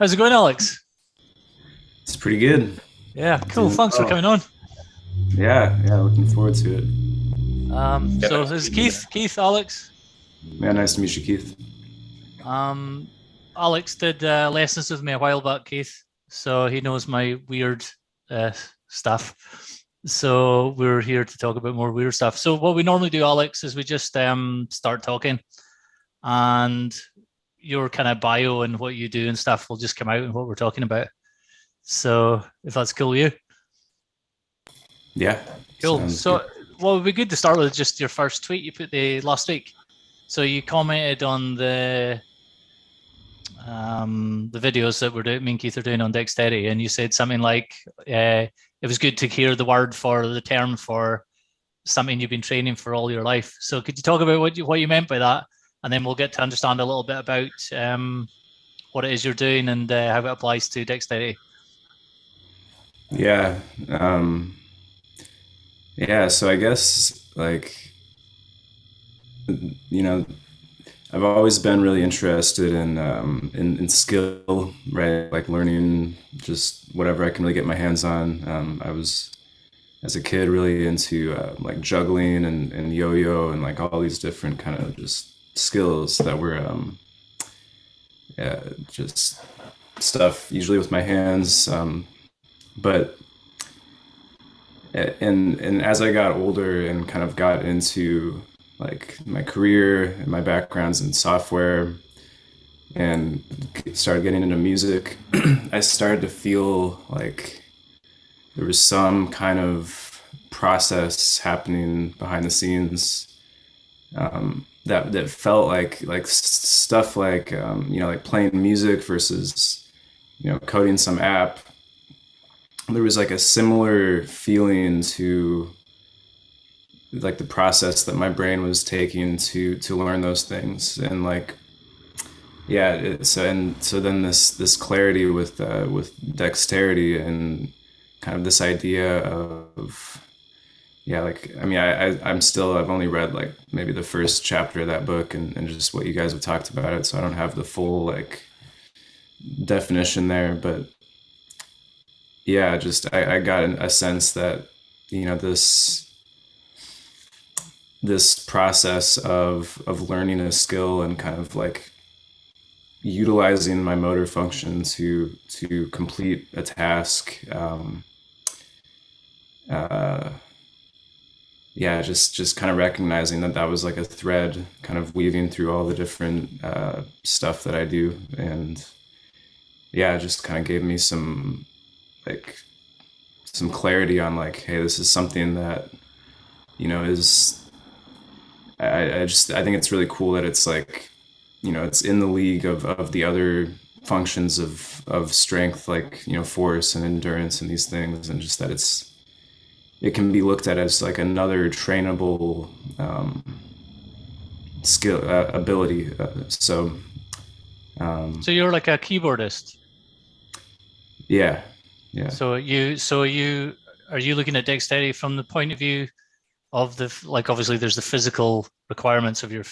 How's it going, Alex? It's pretty good. Yeah, cool. Doing Thanks for well. coming on. Yeah, looking forward to it. Yeah, So nice this is meeting you, Keith. man. Keith, Alex. Yeah, nice to meet you, Keith. Um, Alex did lessons with me a while back, Keith. So he knows my weird uh, stuff. So we're here to talk about more weird stuff. So what we normally do, Alex, is we just start talking, and your kind of bio and what you do and stuff will just come out and what we're talking about. So if that's cool with you. Yeah, Cool. sounds good. So, what would be good to start with just your first tweet you put the last week. So you commented on the videos that we're doing, me and Keith are doing on Dexterity, and you said something like it was good to hear the word for the term for something you've been training for all your life. So could you talk about what you meant by that, and then we'll get to understand a little bit about what it is you're doing and how it applies to Dexterity. Yeah, um, yeah. So I guess you know, I've always been really interested in skill, right? Like learning just whatever I can really get my hands on. I was as a kid really into like juggling and yo-yo and like all these different kind of just skills that were yeah, just stuff usually with my hands. But and as I got older and kind of got into like my career and my backgrounds in software and started getting into music, I started to feel like there was some kind of process happening behind the scenes that felt like stuff like like playing music versus coding some app. There was like a similar feeling to like the process that my brain was taking to learn those things, and like yeah, so then this clarity with dexterity and kind of this idea of yeah, like I mean I've only read like maybe the first chapter of that book, and just what you guys have talked about it, so I don't have the full like definition there, but yeah, just I got a sense that this process of learning a skill and kind of like utilizing my motor function to complete a task. Uh, yeah, just kind of recognizing that that was like a thread, kind of weaving through all the different stuff that I do, and yeah, it just kind of gave me like some clarity on like, hey, this is something that is I think it's really cool that it's like it's in the league of the other functions of strength, like force and endurance and these things, and just that it can be looked at as like another trainable skill ability. So you're like a keyboardist. Yeah, yeah. So you are you looking at dexterity from the point of view of like obviously there's the physical requirements of your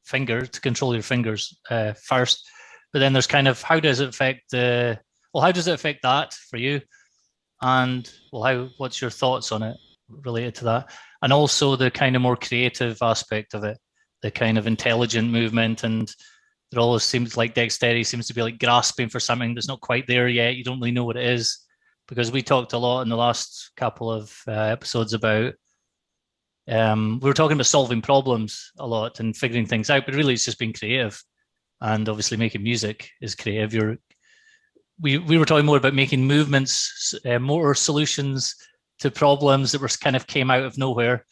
finger to control your fingers first, but then there's kind of how does it affect the how does it affect that for you, and how what's your thoughts on it related to that, and also the kind of more creative aspect of it, the kind of intelligent movement, and it always seems like dexterity seems to be like grasping for something that's not quite there yet. You don't really know what it is, because we talked a lot in the last couple of episodes about we were talking about solving problems a lot and figuring things out, but really it's just being creative. And obviously, making music is creative. We were talking more about making movements, motor solutions to problems that were kind of came out of nowhere.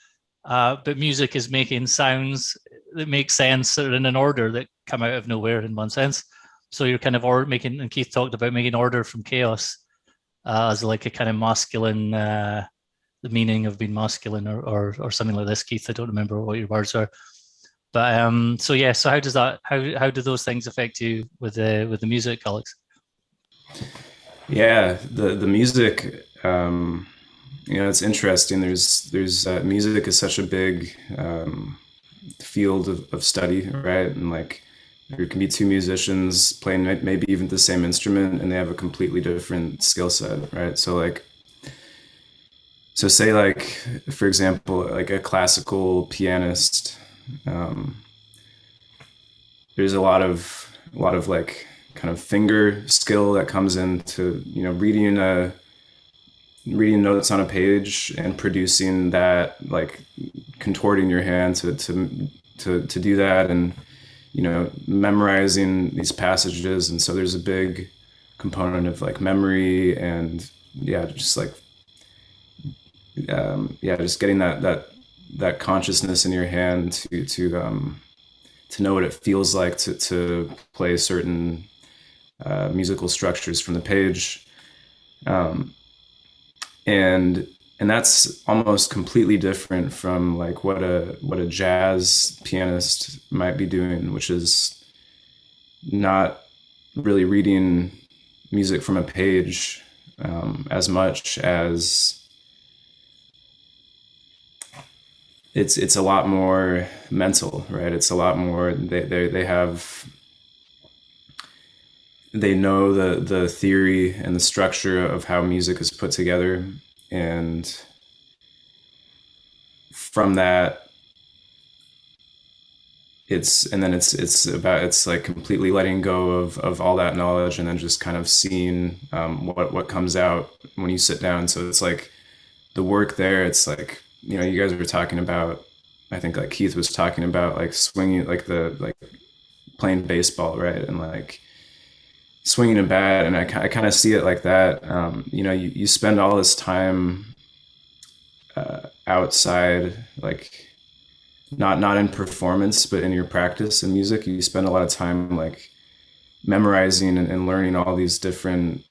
But music is making sounds that make sense that are in an order that come out of nowhere in one sense. So you're kind of making, and Keith talked about making order from chaos as like a kind of masculine the meaning of being masculine, or something like this, Keith. I don't remember what your words are, but so yeah. So how does that how do those things affect you with the music, Alex? Yeah, the music, it's interesting. There's music is such a big field of study, right? And like or it can be two musicians playing maybe even the same instrument, and they have a completely different skill set, right? So like, so say like, for example, like a classical pianist, um, there's a lot of like kind of finger skill that comes into, you know, reading notes on a page and producing that, like contorting your hand to do that, and you know, memorizing these passages. And so there's a big component of like memory, and yeah, just like yeah, just getting that consciousness in your hand to know what it feels like to play certain musical structures from the page. Um, and that's almost completely different from like what a jazz pianist might be doing, which is not really reading music from a page as much as it's a lot more mental, right? It's a lot more, they know the theory and the structure of how music is put together, and from that it's like completely letting go of all that knowledge, and then just kind of seeing what comes out when you sit down. So it's like the work there, it's like, you know, you guys were talking about, I think like Keith was talking about like swinging, like playing baseball, right? And like swinging a bat, and I kind of see it like that. You know, you spend all this time outside, like not in performance, but in your practice in music. You spend a lot of time like memorizing and learning all these different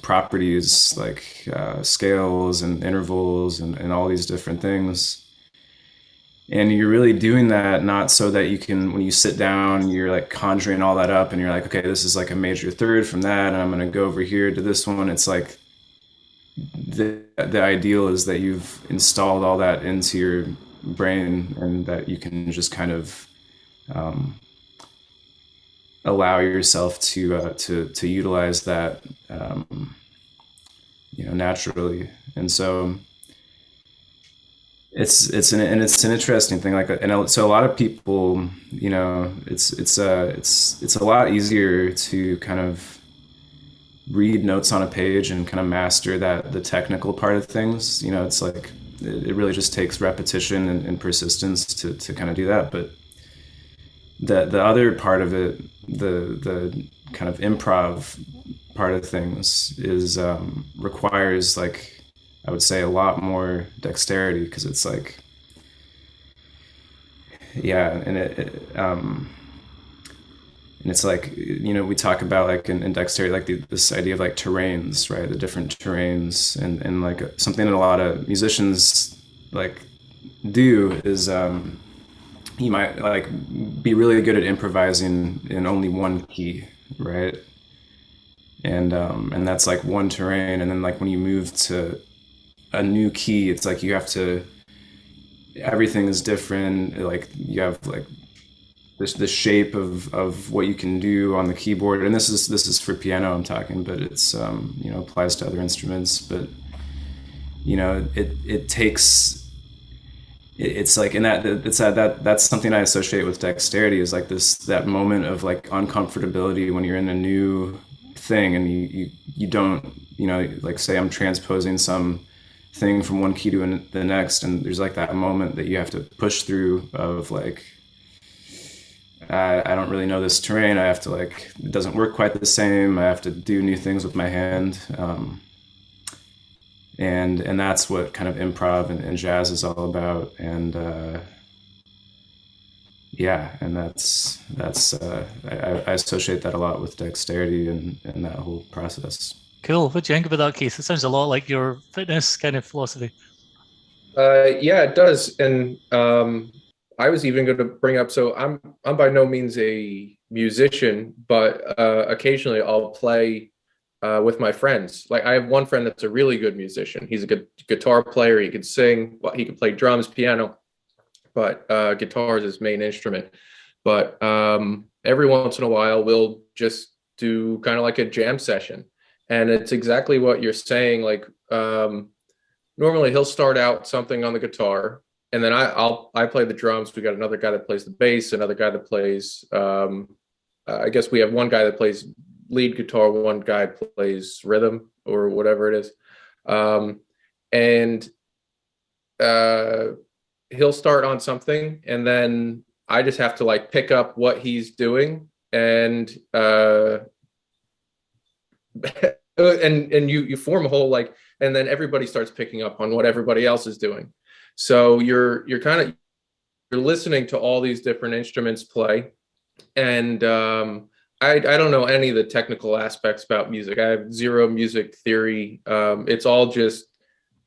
properties, like scales and intervals and all these different things. And you're really doing that not so that you can, when you sit down, you're like conjuring all that up and you're like, okay, this is like a major third from that, and I'm going to go over here to this one. It's like the ideal is that you've installed all that into your brain, and that you can just kind of allow yourself to utilize that, you know, naturally. And so it's an interesting thing. Like, and so a lot of people, you know, it's a lot easier to kind of read notes on a page and kind of master the technical part of things. You know, it's like it really just takes repetition and persistence to kind of do that. But the other part of it, the kind of improv part of things, is requires, like, I would say, a lot more dexterity, because it's like, yeah, and it's like, you know, we talk about like in dexterity, like this idea of like terrains, right? The different terrains, and like something that a lot of musicians like do is you might like be really good at improvising in only one key, right? And that's like one terrain, and then like when you move to a new key, it's like you have to, everything is different. Like you have like the shape of what you can do on the keyboard, and this is for piano I'm talking, but it's you know, applies to other instruments. But you know, it takes, it's like, in that it's that's something I associate with dexterity, is like that moment of like uncomfortability when you're in a new thing, and you don't, you know, like say I'm transposing some thing from one key to the next, and there's like that moment that you have to push through of like, I don't really know this terrain. I have to, like, it doesn't work quite the same. I have to do new things with my hand. And that's what kind of improv and jazz is all about. And yeah, and that's I associate that a lot with dexterity and that whole process. Cool. What do you think about that, Keith? It sounds a lot like your fitness kind of philosophy. Yeah, it does. And I was even going to bring up, so I'm by no means a musician, but occasionally I'll play with my friends. Like I have one friend that's a really good musician. He's a good guitar player. He can sing, but he can play drums, piano, but guitar is his main instrument. but every once in a while we'll just do kind of like a jam session. And it's exactly what you're saying. Like normally he'll start out something on the guitar, and then I play the drums. We got another guy that plays the bass, another guy that plays I guess we have one guy that plays lead guitar, one guy plays rhythm or whatever it is. And he'll start on something, and then I just have to like pick up what he's doing, and and you form a whole like, and then everybody starts picking up on what everybody else is doing. So you're kind of, you're listening to all these different instruments play. And I don't know any of the technical aspects about music. I have zero music theory. It's all just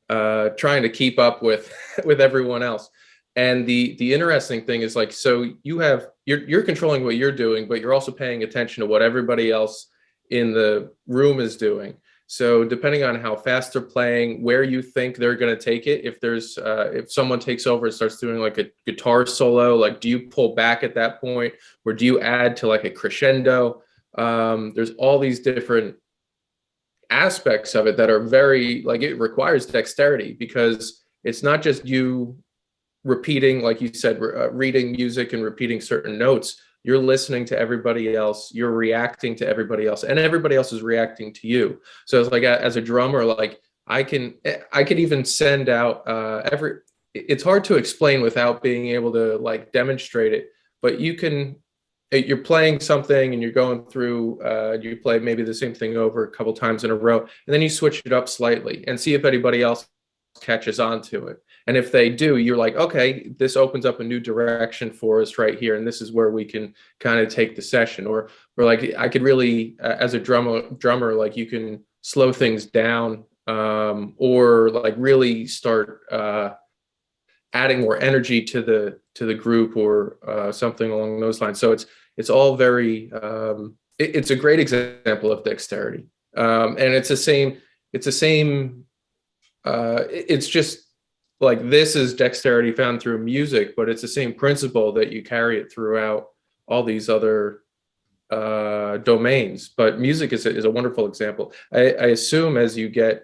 trying to keep up with with everyone else. And the interesting thing is like, so you're controlling what you're doing, but you're also paying attention to what everybody else in the room is doing. So depending on how fast they're playing, where you think they're going to take it, if someone takes over and starts doing like a guitar solo, like do you pull back at that point, or do you add to like a crescendo? There's all these different aspects of it that are very, like, it requires dexterity, because it's not just you repeating, like you said, reading music and repeating certain notes. You're listening to everybody else, you're reacting to everybody else, and everybody else is reacting to you. So it's like, as a drummer, like I could even send out it's hard to explain without being able to like demonstrate it, but you're playing something and you're going through, you play maybe the same thing over a couple times in a row, and then you switch it up slightly and see if anybody else catches on to it. And if they do, you're like, okay, this opens up a new direction for us right here, and this is where we can kind of take the session. Or like, I could really, as a drummer, like you can slow things down, or like really start adding more energy to the group, or something along those lines. So it's all very, it's a great example of dexterity, and it's the same. It's just like, this is dexterity found through music, but it's the same principle that you carry it throughout all these other domains. But music is a wonderful example. I assume as you get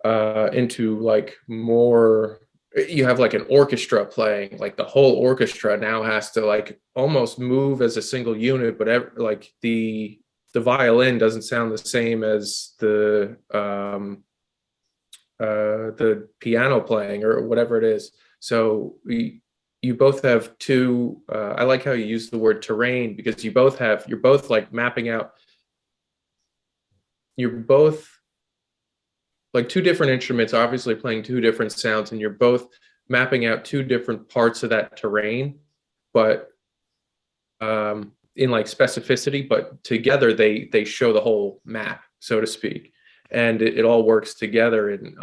into like more, you have like an orchestra playing, like the whole orchestra now has to like almost move as a single unit, but like the violin doesn't sound the same as the piano playing or whatever it is. So you both have two, I like how you use the word terrain, because you're both like mapping out, you're both like two different instruments, obviously playing two different sounds, and you're both mapping out two different parts of that terrain, but in like specificity, but together they show the whole map, so to speak. And it all works together in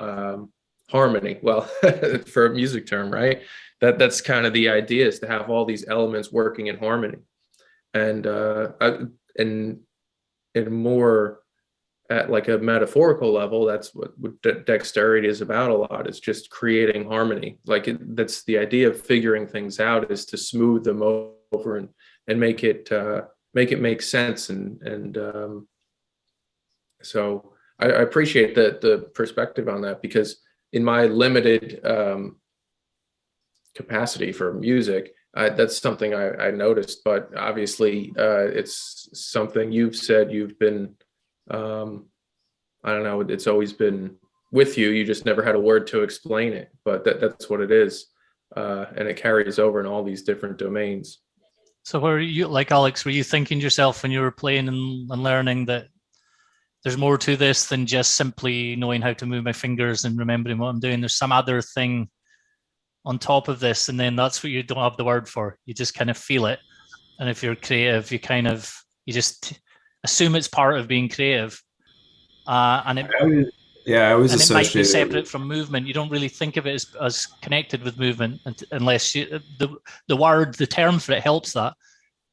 harmony. Well, for a music term, right? That's kind of the idea, is to have all these elements working in harmony. And more at like a metaphorical level, that's what dexterity is about a lot. It's just creating harmony. Like that's the idea of figuring things out, is to smooth them over and make it make sense. And so I appreciate the perspective on that, because in my limited capacity for music, that's something I noticed. But obviously, it's something you've said you've been, I don't know, it's always been with you. You just never had a word to explain it, but that's what it is. And it carries over in all these different domains. So were you, like Alex, were you thinking to yourself when you were playing and learning that there's more to this than just simply knowing how to move my fingers and remembering what I'm doing? There's some other thing on top of this, and then that's what you don't have the word for. You just kind of feel it. And if you're creative, you just assume it's part of being creative. And it might be separate from movement. You don't really think of it as connected with movement unless the term for it helps that,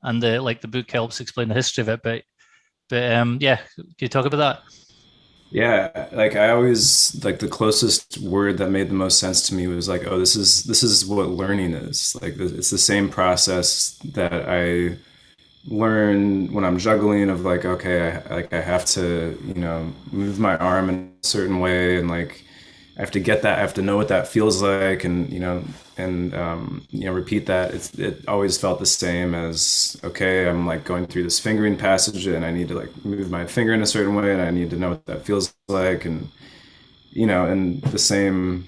and the book helps explain the history of it. But yeah, can you talk about that? Yeah, like I always like the closest word that made the most sense to me was like, oh, this is what learning is. Like it's the same process that I learn when I'm juggling of like, okay, I have to, move my arm in a certain way and like I have to get that, I have to know what that feels like and repeat that. It always felt the same as, okay, I'm like going through this fingering passage and I need to like move my finger in a certain way and I need to know what that feels like and and the same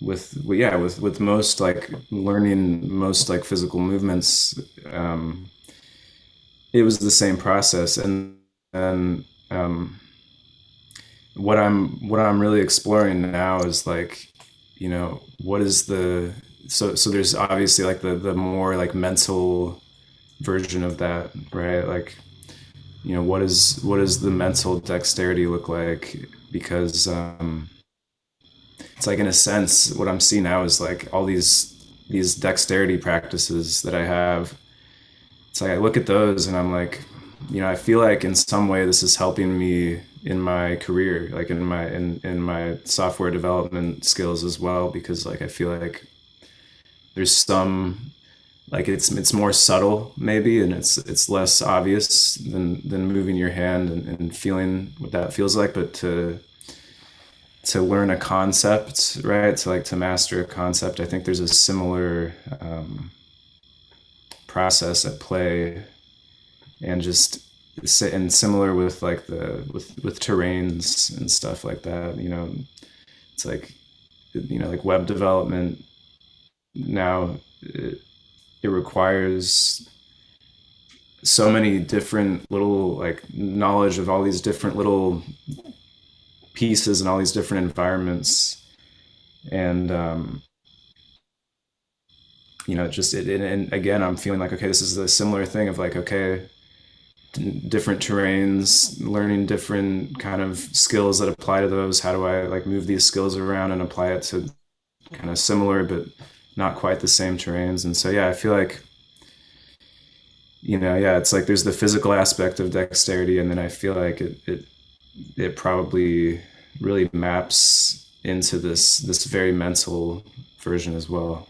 with most like learning most like physical movements, it was the same process and what I'm really exploring now is like what is the so there's obviously like the more like mental version of that, right? Like what is the mental dexterity look like, because it's like in a sense what I'm seeing now is like all these dexterity practices that I have. It's like I look at those and I'm like, I feel like in some way this is helping me in my career, like in my software development skills as well, because like I feel like there's some like it's more subtle maybe and it's less obvious than moving your hand and feeling what that feels like, but to learn a concept, right? To master a concept, I think there's a similar process at play, and just and similar with like with terrains and stuff like that. It's like like web development now. It requires so many different little like knowledge of all these different little pieces and all these different environments, and and again I'm feeling like, okay, this is a similar thing of like, okay, different terrains, learning different kind of skills that apply to those. How do I like move these skills around and apply it to kind of similar but not quite the same terrains? And so yeah, I feel like yeah, it's like there's the physical aspect of dexterity, and then I feel like it probably really maps into this very mental version as well.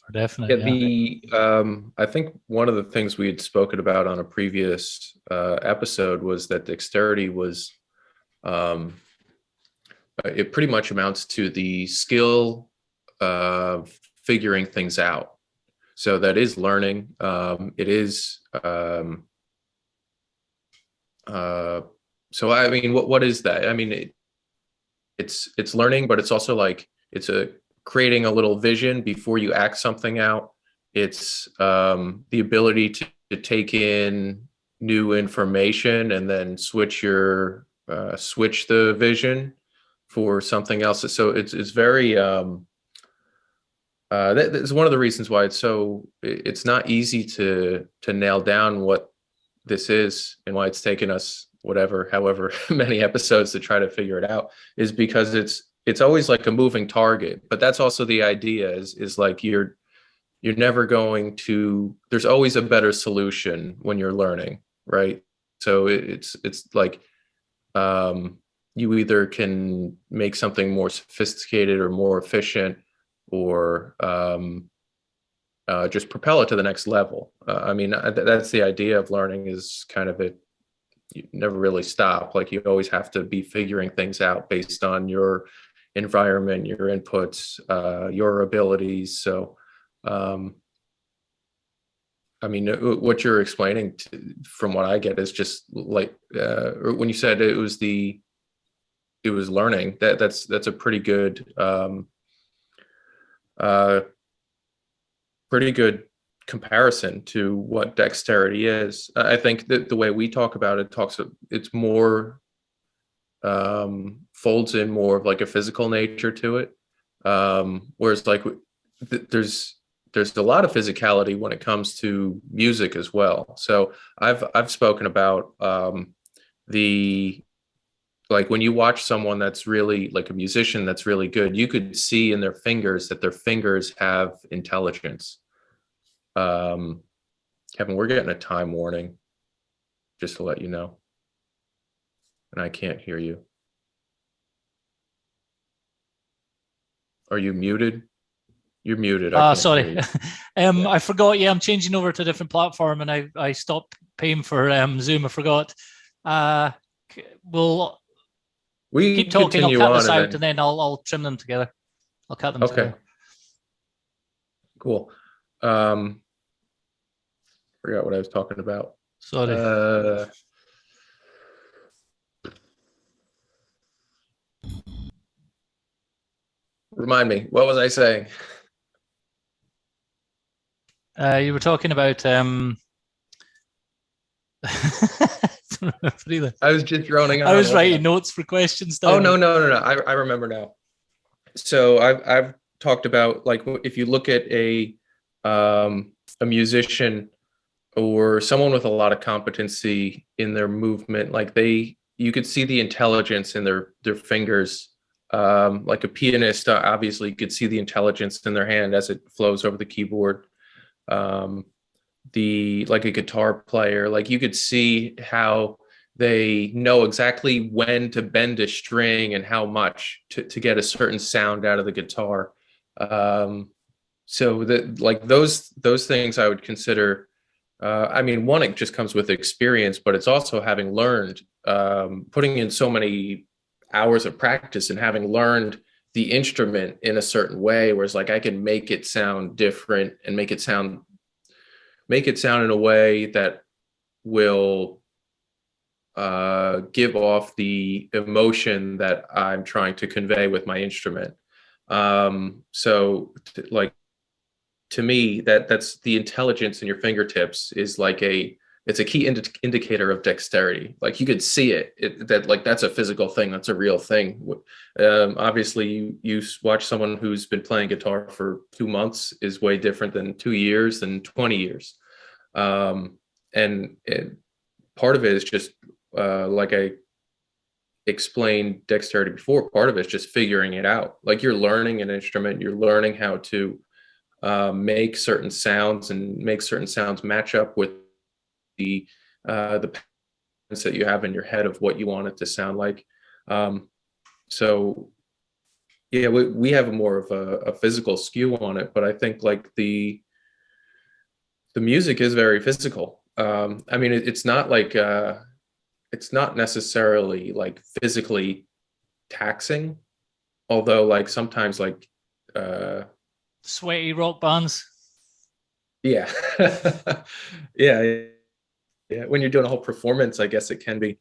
For definite, Yeah, yeah. I think one of the things we had spoken about on a previous episode was that dexterity was um, it pretty much amounts to the skill of figuring things out. So that is learning. It is so I mean, what is that? I mean, it's learning, but it's also like it's a creating a little vision before you act something out. It's the ability to take in new information and then switch the vision for something else. So it's very that's one of the reasons why it's not easy to nail down what this is and why it's taken us however many episodes to try to figure it out, is because it's always like a moving target. But that's also the idea, is like you're never going to, there's always a better solution when you're learning, right? So it's like you either can make something more sophisticated or more efficient, or just propel it to the next level. I mean, that's the idea of learning, is kind of it. You never really stop. Like you always have to be figuring things out based on your environment, your inputs, your abilities. So, I mean, what you're explaining from what I get is just like when you said it was learning. That's a uh, pretty good comparison to what dexterity is. I think that the way we talk about it it's more folds in more of like a physical nature to it. Whereas like there's a lot of physicality when it comes to music as well. So I've spoken about the like when you watch someone that's really like a musician that's really good, you could see in their fingers that their fingers have intelligence. Kevin, we're getting a time warning, just to let you know. and I can't hear you. Are you muted? You're muted. I can't Sorry. hear you. I forgot. Yeah, I'm changing over to a different platform, and I stopped paying for Zoom. I forgot. We'll We keep talking. I'll continue cut on this out, and then I'll trim them together. I'll cut them okay. together. Cool. Forgot what I was talking about. Sorry. Remind me, what was I saying? You were talking about I was just droning on. I was writing notes for questions down. Oh no. I remember now. So I've talked about, like, if you look at a musician or someone with a lot of competency in their movement, like you could see the intelligence in their fingers. Like a pianist, obviously you could see the intelligence in their hand as it flows over the keyboard. Like a guitar player, like you could see how they know exactly when to bend a string and how much to get a certain sound out of the guitar. So that, like, those things I would consider. I mean, one, it just comes with experience, but it's also having learned, putting in so many hours of practice and having learned the instrument in a certain way, whereas like I can make it sound different and make it sound in a way that will give off the emotion that I'm trying to convey with my instrument. Like, to me, that's the intelligence in your fingertips is like it's a key indicator of dexterity. Like you could see that's a physical thing. That's a real thing. Obviously, you watch someone who's been playing guitar for 2 months is way different than 2 years than 20 years. And part of it is just like I explained dexterity before. Part of it is just figuring it out. Like you're learning an instrument, you're learning how to make certain sounds and make certain sounds match up with the patterns that you have in your head of what you want it to sound like. So yeah, we have more of a physical skew on it, but I think like the music is very physical. I mean, it's not like it's not necessarily like physically taxing, although like sometimes like sweaty rock bands. Yeah. yeah. When you're doing a whole performance, I guess it can be.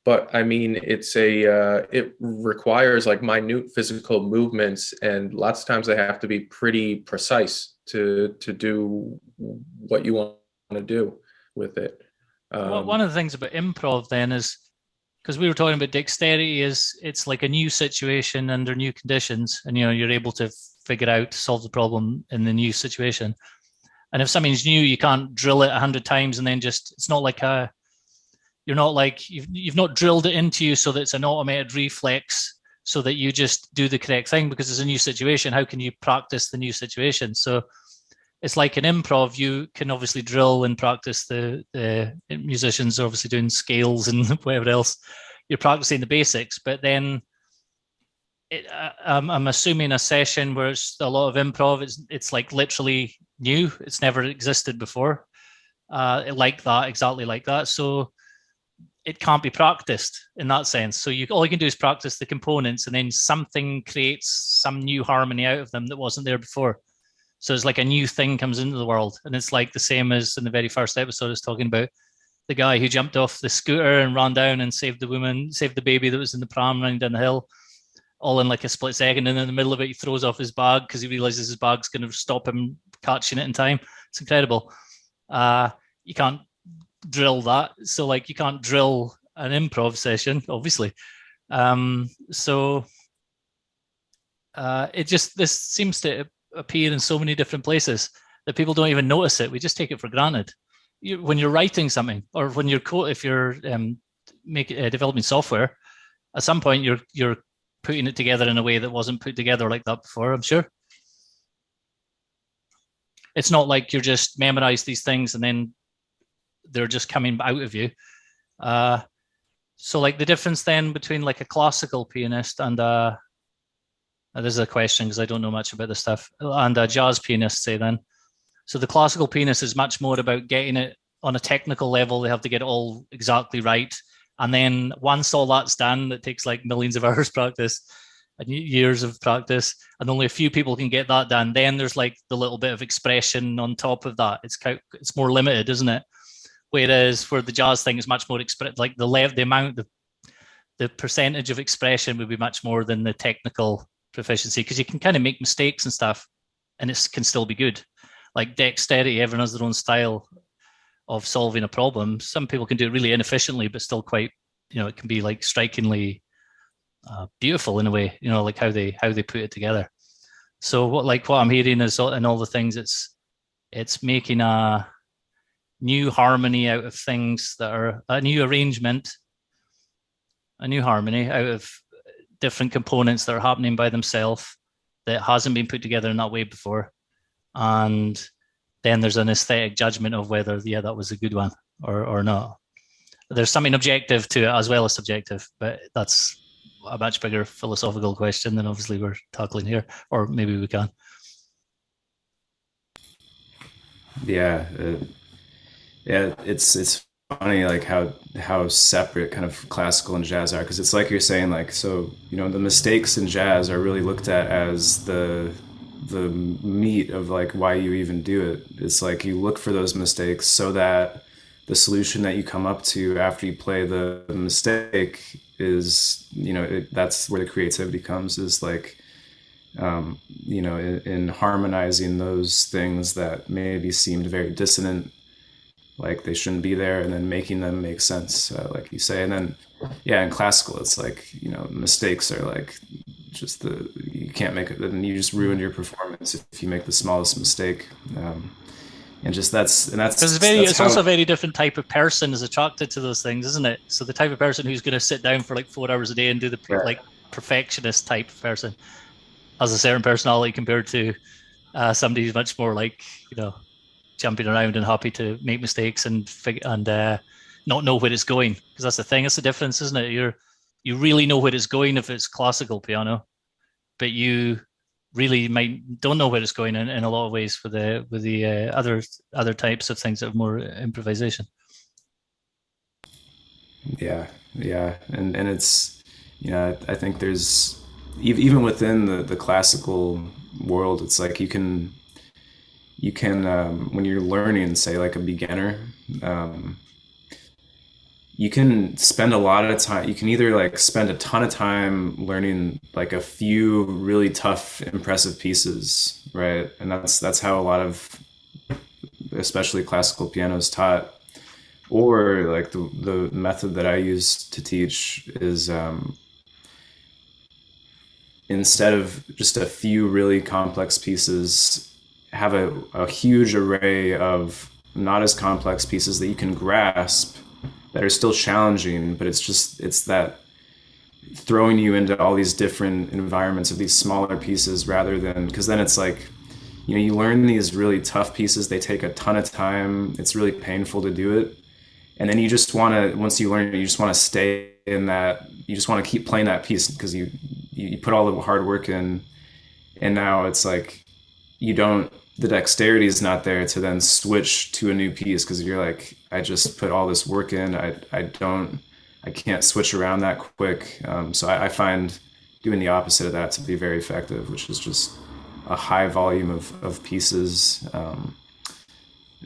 But I mean, it requires like minute physical movements, and lots of times they have to be pretty precise to do what you want to do with it. One of the things about improv then is, because we were talking about dexterity, is it's like a new situation under new conditions, and you're able to figure out, solve the problem in the new situation. And if something's new, you can't drill it 100 times and then it's not like you're not like, you've not drilled it into you so that it's an automated reflex so that you just do the correct thing because it's a new situation. How can you practice the new situation? So it's like an improv, you can obviously drill and practice the musicians are obviously doing scales and whatever else. You're practicing the basics, but then I'm assuming a session where it's a lot of improv, it's like literally new. It's never existed before, like that, exactly like that. So it can't be practiced in that sense. So all you can do is practice the components, and then something creates some new harmony out of them that wasn't there before. So it's like a new thing comes into the world, and it's like the same as in the very first episode I was talking about the guy who jumped off the scooter and ran down and saved the baby that was in the pram running down the hill, all in like a split second. And in the middle of it, he throws off his bag because he realizes his bag's going to stop him catching it in time. It's incredible. You can't drill that. So like you can't drill an improv session, obviously. This seems to appear in so many different places that people don't even notice it. We just take it for granted. When you're writing something, or when if you're developing software, at some point you're putting it together in a way that wasn't put together like that before, I'm sure. It's not like you're just memorize these things and then they're just coming out of you. So like the difference then between like a classical pianist and this is a question because I don't know much about this stuff, and a jazz pianist, say then. So the classical pianist is much more about getting it on a technical level. They have to get it all exactly right. And then once all that's done, it takes like millions of hours practice and years of practice, and only a few people can get that done. Then there's like the little bit of expression on top of that. It's more limited, isn't it? Whereas for the jazz thing, it's much more like the amount, the percentage of expression would be much more than the technical proficiency, because you can kind of make mistakes and stuff, and it can still be good. Like dexterity, everyone has their own style of solving a problem. Some people can do it really inefficiently, but still quite, it can be like strikingly beautiful in a way, like how they put it together. So what I'm hearing is in all the things, it's making a new harmony out of things that are a new arrangement, a new harmony out of different components that are happening by themselves that hasn't been put together in that way before. And then there's an aesthetic judgment of whether, that was a good one or not. There's something objective to it as well as subjective, but that's a much bigger philosophical question than obviously we're tackling here, or maybe we can. Yeah, it's funny like how separate kind of classical and jazz are, because it's like you're saying, like, so the mistakes in jazz are really looked at as the meat of like why you even do it. It's like you look for those mistakes so that the solution that you come up to after you play the mistake is, that's where the creativity comes, is like in harmonizing those things that maybe seemed very dissonant, like they shouldn't be there, and then making them make sense, like you say. And then in classical, it's like, mistakes are like just you can't make it, and you just ruin your performance if you make the smallest mistake. And that's because it's also a very different type of person is attracted to those things, isn't it? So the type of person who's going to sit down for like 4 hours a day and do the like perfectionist type of person has a certain personality compared to somebody who's much more like, jumping around and happy to make mistakes and not know where it's going. Because that's the thing, that's the difference, isn't it? You really know where it's going if it's classical piano, but you really don't know where it's going in a lot of ways for the other types of things that are more improvisation. Yeah, and it's, I think there's even within the classical world, it's like you can when you're learning, say like a beginner, you can spend a lot of time. You can either like spend a ton of time learning like a few really tough, impressive pieces, right? And that's how a lot of, especially classical piano, is taught. Or like the method that I use to teach is instead of just a few really complex pieces, have a huge array of not as complex pieces that you can grasp, that are still challenging, but it's that throwing you into all these different environments of these smaller pieces, rather than, because then it's like, you learn these really tough pieces, they take a ton of time, it's really painful to do it, and then you just want to, once you learn it, you just want to stay in that, you just want to keep playing that piece because you put all the hard work in, and now it's like the dexterity is not there to then switch to a new piece, because you're like, I just put all this work in, I can't switch around that quick. So I find doing the opposite of that to be very effective, which is just a high volume of pieces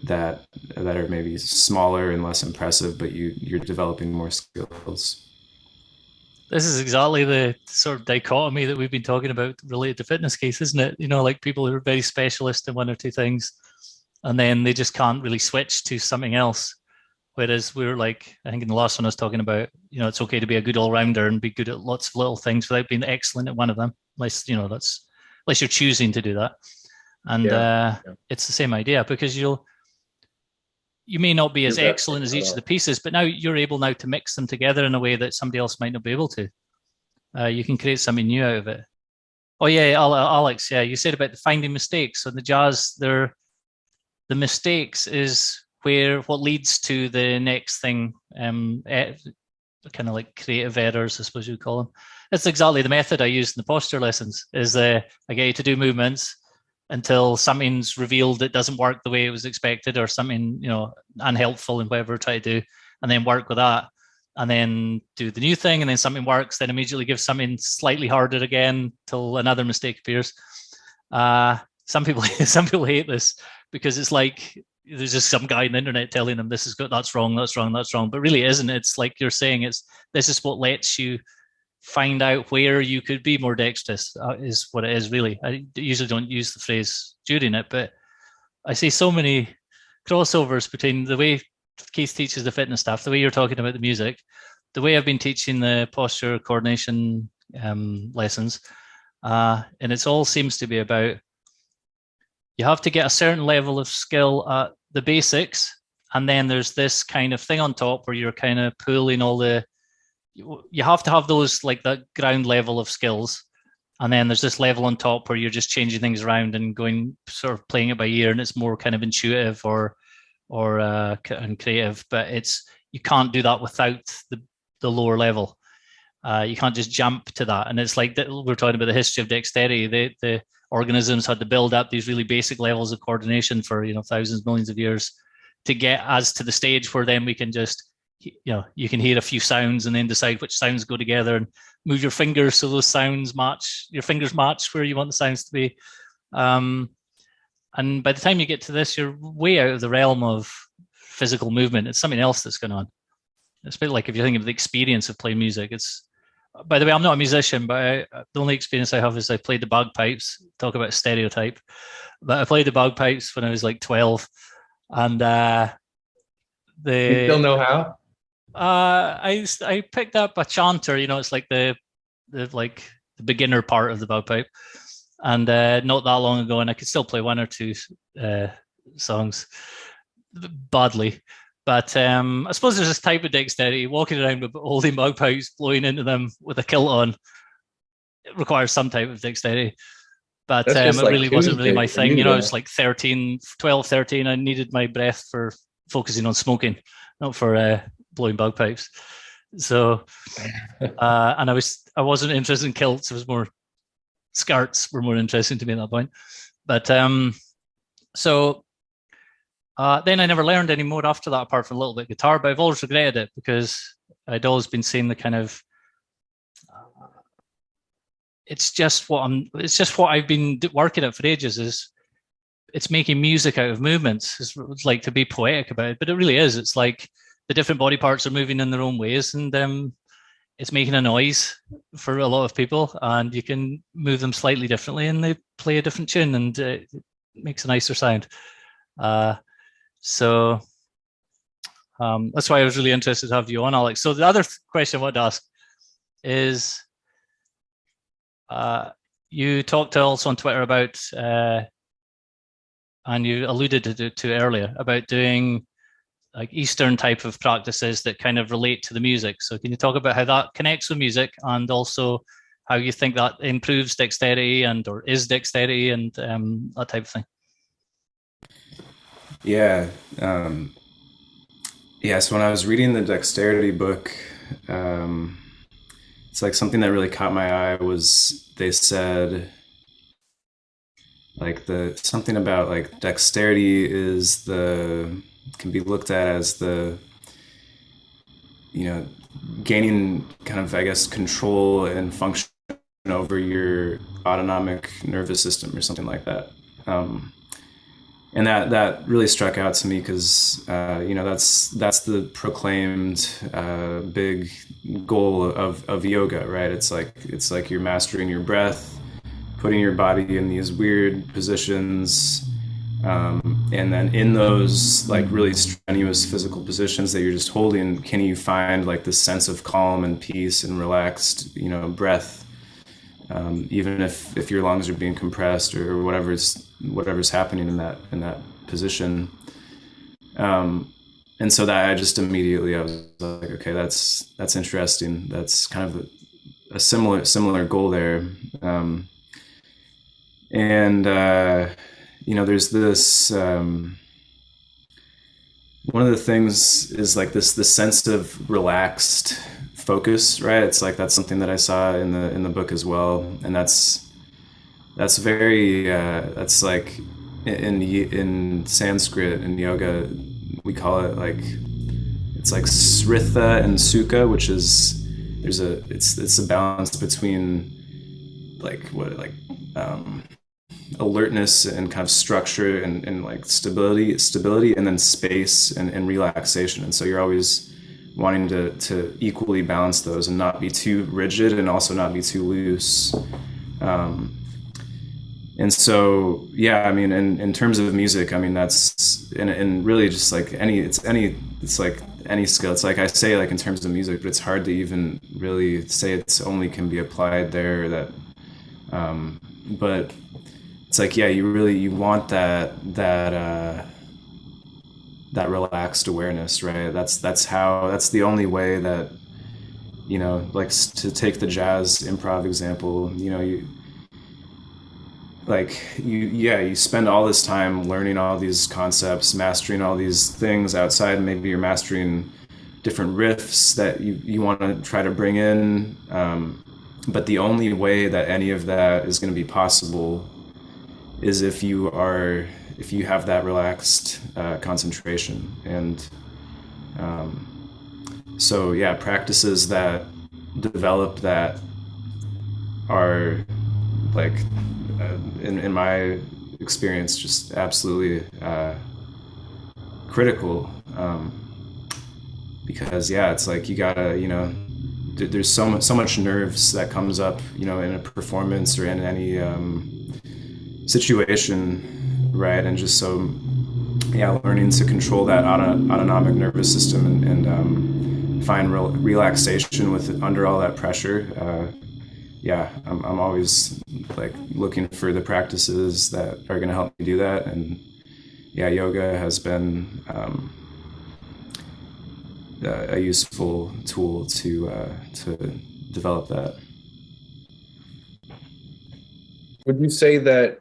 that are maybe smaller and less impressive, but you're developing more skills. This is exactly the sort of dichotomy that we've been talking about related to fitness case, isn't it? Like people who are very specialist in one or two things, and then they just can't really switch to something else. Whereas we're like, I think in the last one I was talking about, it's okay to be a good all-rounder and be good at lots of little things without being excellent at one of them. Unless, unless you're choosing to do that. And it's the same idea, because you may not be as excellent as each of the pieces, but now you're able now to mix them together in a way that somebody else might not be able to. You can create something new out of it. Oh yeah, Alex, you said about the finding mistakes. So in the jazz, the mistakes is what leads to the next thing. kind of like creative errors, I suppose you'd call them. It's exactly the method I use in the posture lessons. Is I get you to do movements until something's revealed that doesn't work the way it was expected, or something unhelpful in whatever I try to do, and then work with that, and then do the new thing, and then something works, then immediately give something slightly harder again till another mistake appears. Some people hate this because it's like there's just some guy on the internet telling them this is good, that's wrong, but really it isn't. It's like you're saying, this is what lets you find out where you could be more dexterous, is what it is really. I usually don't use the phrase during it, but I see so many crossovers between the way Keith teaches the fitness stuff, the way you're talking about the music, the way I've been teaching the posture coordination lessons, and it all seems to be about, you have to get a certain level of skill at the basics, and then there's this kind of thing on top where you're kind of pulling you have to have those, like that ground level of skills, and then there's this level on top where you're just changing things around and going sort of playing it by ear, and it's more kind of intuitive or and creative, but you can't do that without the lower level. You can't just jump to that. And it's like we're talking about the history of dexterity. The organisms had to build up these really basic levels of coordination for thousands, millions of years to get us to the stage where then we can just you can hear a few sounds and then decide which sounds go together and move your fingers so those sounds match, your fingers match where you want the sounds to be. And by the time you get to this, you're way out of the realm of physical movement. It's something else that's going on. It's a bit like if you think of the experience of playing music. By the way, I'm not a musician, but the only experience I have is I played the bagpipes. Talk about stereotype. But I played the bagpipes when I was like 12. And you still know how? I picked up a chanter. It's like the beginner part of the bagpipe. And not that long ago, and I could still play one or two songs badly. But I suppose there's this type of dexterity, walking around with holding bagpipes, blowing into them with a kilt on. It requires some type of dexterity. But it really wasn't really my thing. I was like 12, 13. I needed my breath for focusing on smoking, not for blowing bagpipes. So, and I wasn't interested in kilts. It was more skirts were more interesting to me at that point. But then I never learned any more after that, apart from a little bit of guitar, but I've always regretted it because I'd always been seeing the kind of, it's just what I've been working at for ages. It's making music out of movements. It's like to be poetic about it, but it really is. It's like the different body parts are moving in their own ways, and it's making a noise for a lot of people, and you can move them slightly differently and they play a different tune, and it makes a nicer sound. So that's why I was really interested to have you on, Alex. So the other question I want to ask is, you talked also on Twitter about, and you alluded to earlier, about doing like Eastern type of practices that kind of relate to the music. So can you talk about how that connects with music, and also how you think that improves dexterity or is dexterity and that type of thing? Yeah. So when I was reading the Dexterity book, it's like something that really caught my eye was they said like something about like dexterity can be looked at as gaining kind of, I guess, control and function over your autonomic nervous system or something like that. And that really struck out to me because that's the proclaimed big goal of yoga, right? It's like you're mastering your breath, putting your body in these weird positions, and then in those like really strenuous physical positions that you're just holding, can you find like this sense of calm and peace and relaxed, breath, even if your lungs are being compressed or whatever's happening in that position. And so that I just immediately, I was like, okay, that's interesting. That's kind of a similar goal there. There's this, one of the things is like this sense of relaxed focus, right? It's like that's something that I saw in the book as well, and that's very that's like in Sanskrit in yoga we call it like it's like sritha and sukha, which is it's a balance between like alertness and kind of structure and like stability and then space and relaxation. And so you're always wanting to equally balance those and not be too rigid and also not be too loose. And so, yeah, I mean, in terms of music, I mean, that's, and really just like it's like any skill. It's like I say, like in terms of music, but it's hard to even really say it's only can be applied there, or that, but it's like, yeah, you want that relaxed awareness, right? That's the only way that, you know, like to take the jazz improv example, you know, you spend all this time learning all these concepts, mastering all these things outside. Maybe you're mastering different riffs that you want to try to bring in. But the only way that any of that is going to be possible is if you have that relaxed concentration. And so, yeah, practices that develop that are like, in my experience, just absolutely critical, because yeah, it's like you gotta, you know, there's so much nerves that comes up, you know, in a performance or in any situation, right? And just so, yeah, learning to control that autonomic nervous system and find relaxation with under all that pressure. Yeah, I'm always like looking for the practices that are going to help me do that. And yeah, yoga has been a useful tool to develop that. Would you say that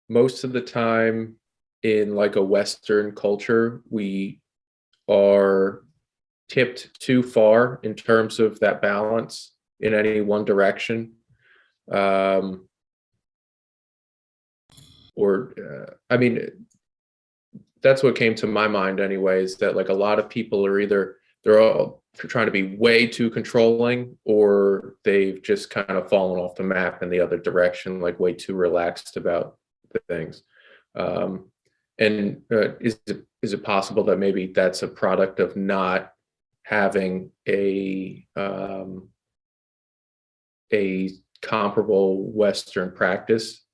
most of the time in like a Western culture, we are tipped too far in terms of that balance in any one direction? I mean, that's what came to my mind anyway, is that like a lot of people are either they're all trying to be way too controlling, or they've just kind of fallen off the map in the other direction, like way too relaxed about the things. Is it possible that maybe that's a product of not having a comparable Western practice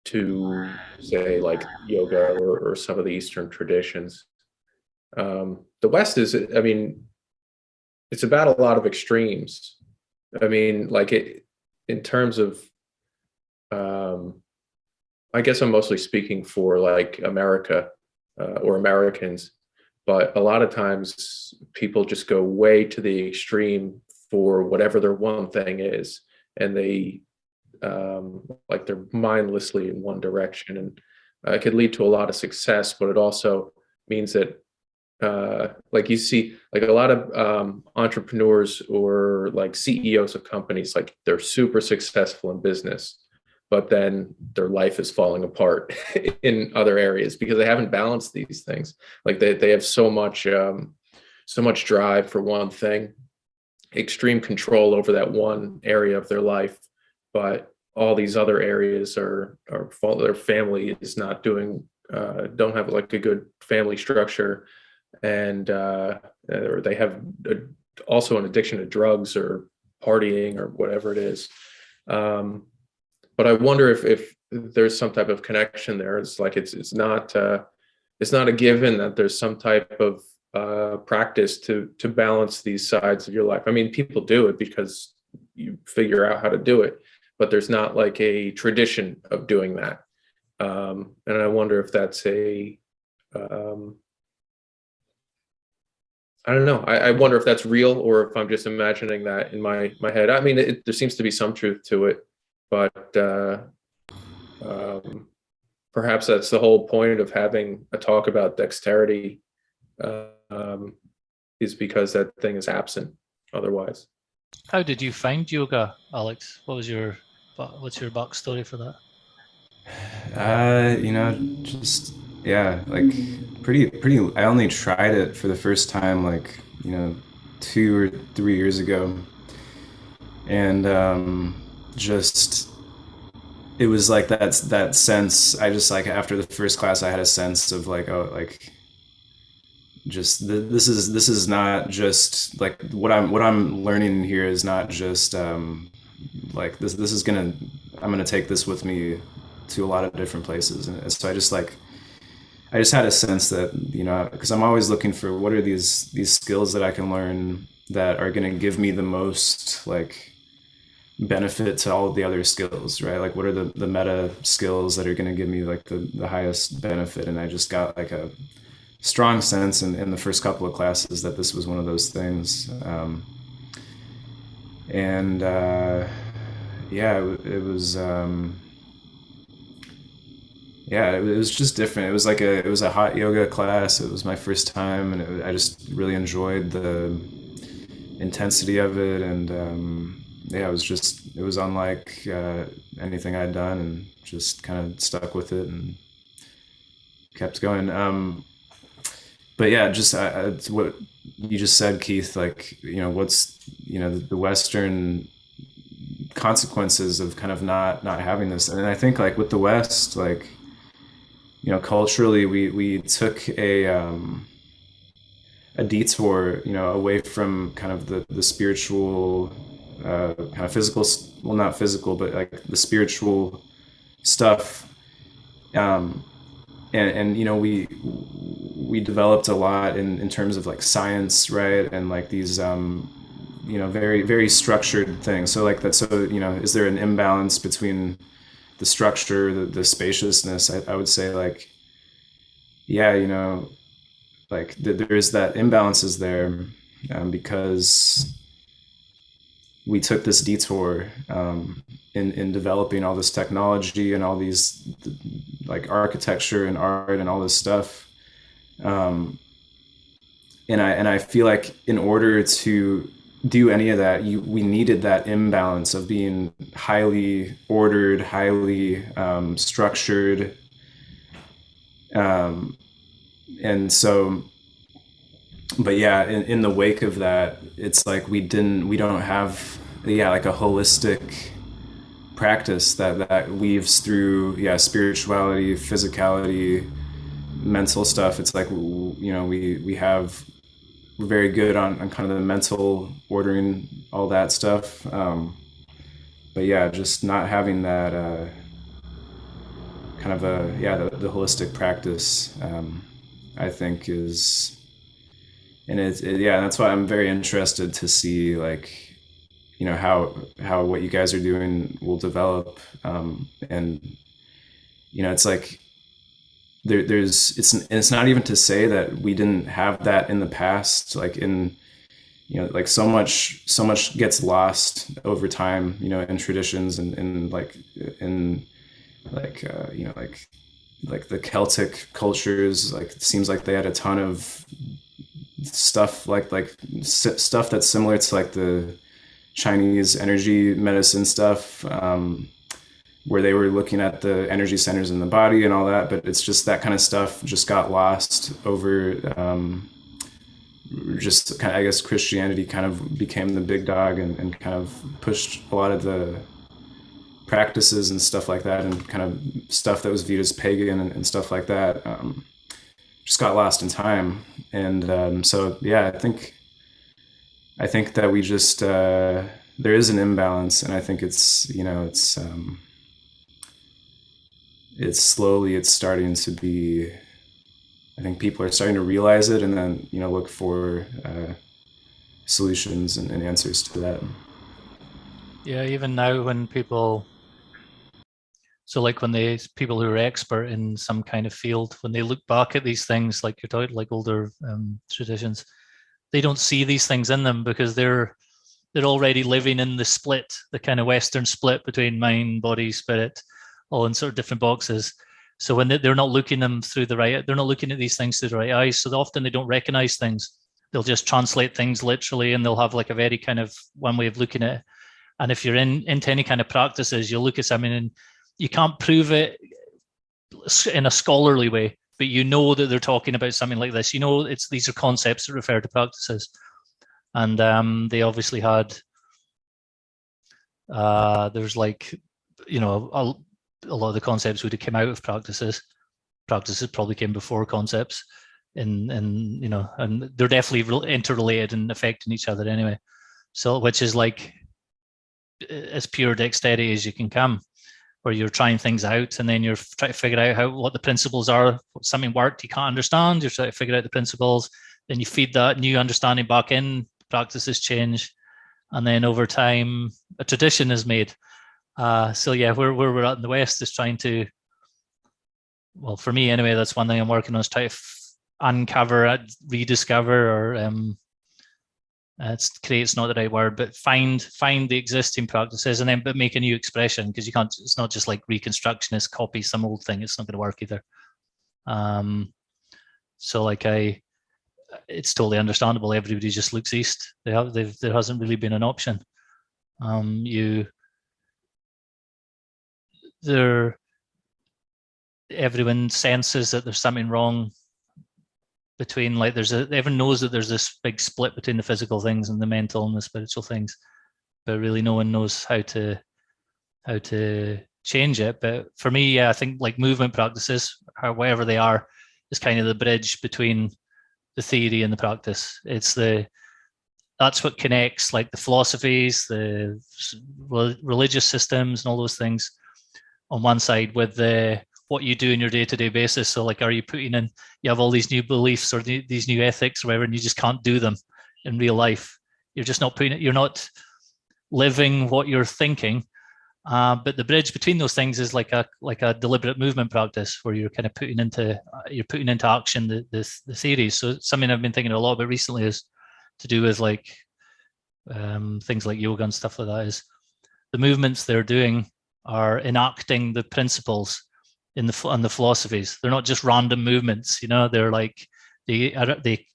to, say, like yoga or some of the Eastern traditions? The West is, I mean, it's about a lot of extremes. I mean, like in terms of, I guess I'm mostly speaking for like America or Americans, but a lot of times people just go way to the extreme for whatever their one thing is, and they like they're mindlessly in one direction, and it could lead to a lot of success, but it also means that like you see like a lot of entrepreneurs or like CEOs of companies, like they're super successful in business, but then their life is falling apart in other areas because they haven't balanced these things. Like they have so much drive for one thing, extreme control over that one area of their life, but all these other areas are their family is not doing, don't have like a good family structure, and or they have also an addiction to drugs or partying or whatever it is. But I wonder if there's some type of connection there. It's like it's not a given that there's some type of practice to balance these sides of your life. I mean, people do it because you figure out how to do it, but there's not like a tradition of doing that. And I wonder if that's I don't know. I wonder if that's real or if I'm just imagining that in my head. I mean, there seems to be some truth to it, but perhaps that's the whole point of having a talk about dexterity, is because that thing is absent otherwise. How did you find yoga, Alex? What's your backstory for that? Just yeah, like pretty. I only tried it for the first time, like 2 or 3 years ago, and just it was like that sense. I just like after the first class, I had a sense of like, oh, like just this is not just like what I'm learning here is not just like this is I'm gonna take this with me to a lot of different places. And so I just had a sense that, because I'm always looking for what are these skills that I can learn that are going to give me the most like benefit to all of the other skills, right? Like what are the meta skills that are going to give me like the highest benefit? And I just got like a strong sense in the first couple of classes that this was one of those things. Yeah, it was yeah, it was just different. It was a hot yoga class. It was my first time, and I just really enjoyed the intensity of it. And yeah, it was unlike anything I'd done, and just kind of stuck with it and kept going. But yeah, just it's what you just said, Keith. Like, what's the Western consequences of kind of not having this. And I think like with the West, like, culturally we took a detour, away from kind of the spiritual, kind of physical, well, not physical, but like the spiritual stuff. And we developed a lot in terms of like science, right? And like these, very, very structured things. So like that, so, is there an imbalance between the structure, the spaciousness? I would say like, yeah, like there is that imbalance is there, because we took this detour in developing all this technology and all these like architecture and art and all this stuff. And I feel like in order to do any of that, we needed that imbalance of being highly ordered, highly structured. And so, but yeah, in the wake of that, it's like we don't have, like a holistic practice that weaves through, spirituality, physicality, mental stuff. It's like, we're very good on kind of the mental ordering, all that stuff. But yeah, just not having that kind of the holistic practice, I think is, and that's why I'm very interested to see like, how what you guys are doing will develop. And, it's like, it's not even to say that we didn't have that in the past, like like so much gets lost over time, in traditions and like in like like the Celtic cultures, like it seems like they had a ton of stuff like stuff that's similar to like the Chinese energy medicine stuff, where they were looking at the energy centers in the body and all that, but it's just that kind of stuff just got lost over, just kind of, I guess Christianity kind of became the big dog and kind of pushed a lot of the practices and stuff like that, and kind of stuff that was viewed as pagan and stuff like that, just got lost in time. And so, yeah, I think that we just, there is an imbalance, and I think it's slowly, it's starting to be, I think people are starting to realize it, and then, look for solutions and answers to that. Yeah, even now when people, so like when people who are expert in some kind of field, when they look back at these things, like you're talking, like older traditions, they don't see these things in them because they're already living in the split, the kind of Western split between mind, body, spirit, all in sort of different boxes. So when they're not looking them through they're not looking at these things through the right eyes. So often they don't recognize things. they'll just translate things literally, and they'll have like a very kind of one way of looking at it. And if you're into any kind of practices, you'll look at something and you can't prove it in a scholarly way, but you know that they're talking about something like this. You know, these are concepts that refer to practices. And they obviously had, there's like, you know, a lot of the concepts would have come out of practices. Practices probably came before concepts, and you know, and they're definitely interrelated and affecting each other anyway. So, which is like as pure dexterity as you can come, where you're trying things out and then you're trying to figure out what the principles are. Something worked, you can't understand, you're trying to figure out the principles, then you feed that new understanding back in, practices change, and then over time a tradition is made. So yeah, where we're at in the West is trying to, well, for me anyway, that's one thing I'm working on, is try to uncover, rediscover, or create's not the right word, but find the existing practices and then but make a new expression, because you can't, it's not just like reconstructionist copy some old thing, it's not going to work either. So like it's totally understandable, everybody just looks east. There hasn't really been an option. Everyone senses that there's something wrong between, like, everyone knows that there's this big split between the physical things and the mental and the spiritual things, but really no one knows how to change it. But for me, yeah, I think like movement practices, whatever they are, is kind of the bridge between the theory and the practice. That's what connects like the philosophies, the religious systems and all those things on one side with what you do in your day-to-day basis. So like, are you putting in, you have all these new beliefs or these new ethics or whatever, and you just can't do them in real life. You're just not putting it, you're not living what you're thinking. But the bridge between those things is like a deliberate movement practice, where you're kind of putting into action the theories. So something I've been thinking a lot about recently is to do with like things like yoga and stuff like that, is the movements they're doing are enacting the principles in the philosophies. They're not just random movements, you know. They're like they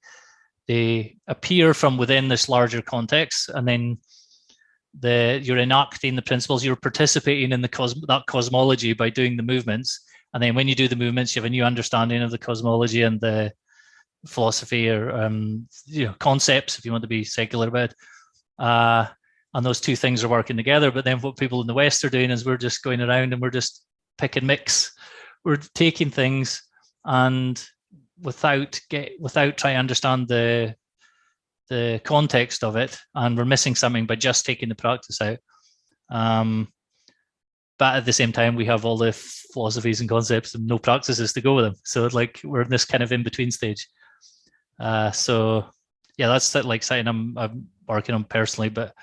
appear from within this larger context, and then you're enacting the principles. You're participating in that cosmology by doing the movements, and then when you do the movements, you have a new understanding of the cosmology and the philosophy, or concepts, if you want to be secular about it. And those two things are working together. But then what people in the West are doing is we're just going around and we're just pick and mix. We're taking things and without trying to understand the context of it, and we're missing something by just taking the practice out. But at the same time, we have all the philosophies and concepts and no practices to go with them. So like we're in this kind of in-between stage. So yeah, that's like something I'm working on personally, but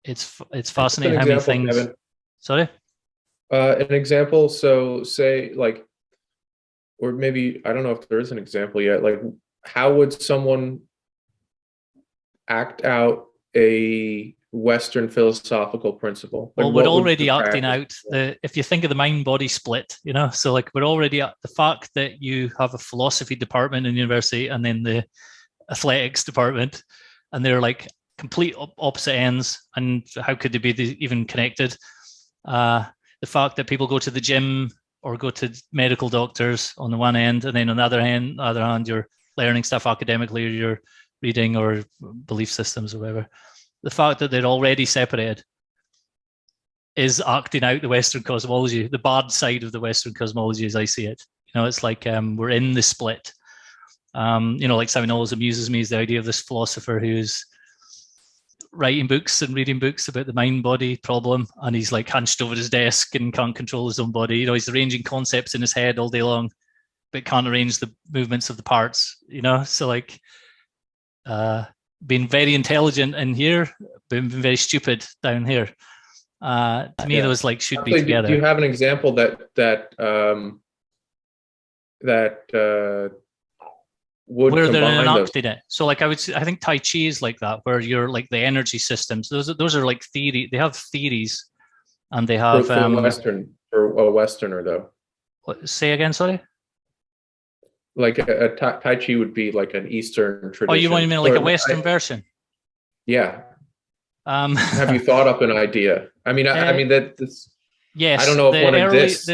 it's fascinating how many things. Kevin. Sorry? An example. So say like, or maybe, I don't know if there is an example yet, like how would someone act out a Western philosophical principle? Like, well, we're already acting out if you think of the mind-body split, you know, so like we're already at the fact that you have a philosophy department in university and then the athletics department, and they're like complete opposite ends, and how could they be even connected? The fact that people go to the gym or go to medical doctors on the one end, and then on the other hand, you're learning stuff academically, or you're reading, or belief systems or whatever. The fact that they're already separated is acting out the Western cosmology, the bad side of the Western cosmology as I see it. You know, it's like we're in the split. Like something always amuses me is the idea of this philosopher who's writing books and reading books about the mind-body problem, and he's like hunched over his desk and can't control his own body. You know, he's arranging concepts in his head all day long, but can't arrange the movements of the parts. You know, so like being very intelligent in here, being very stupid down here. To me, those like should be together. Do you have an example that would where they're enacting those? it? So like I think Tai Chi is like that, where you're like the energy systems. Those are like theory. They have theories, and they have for a Westerner though. What, say again, sorry. like a Tai Chi would be like an Eastern tradition. Oh, you want to mean like a Western version? Yeah. Have you Um, thought up an idea? I mean, I mean that's. yes, I don't know if one exists.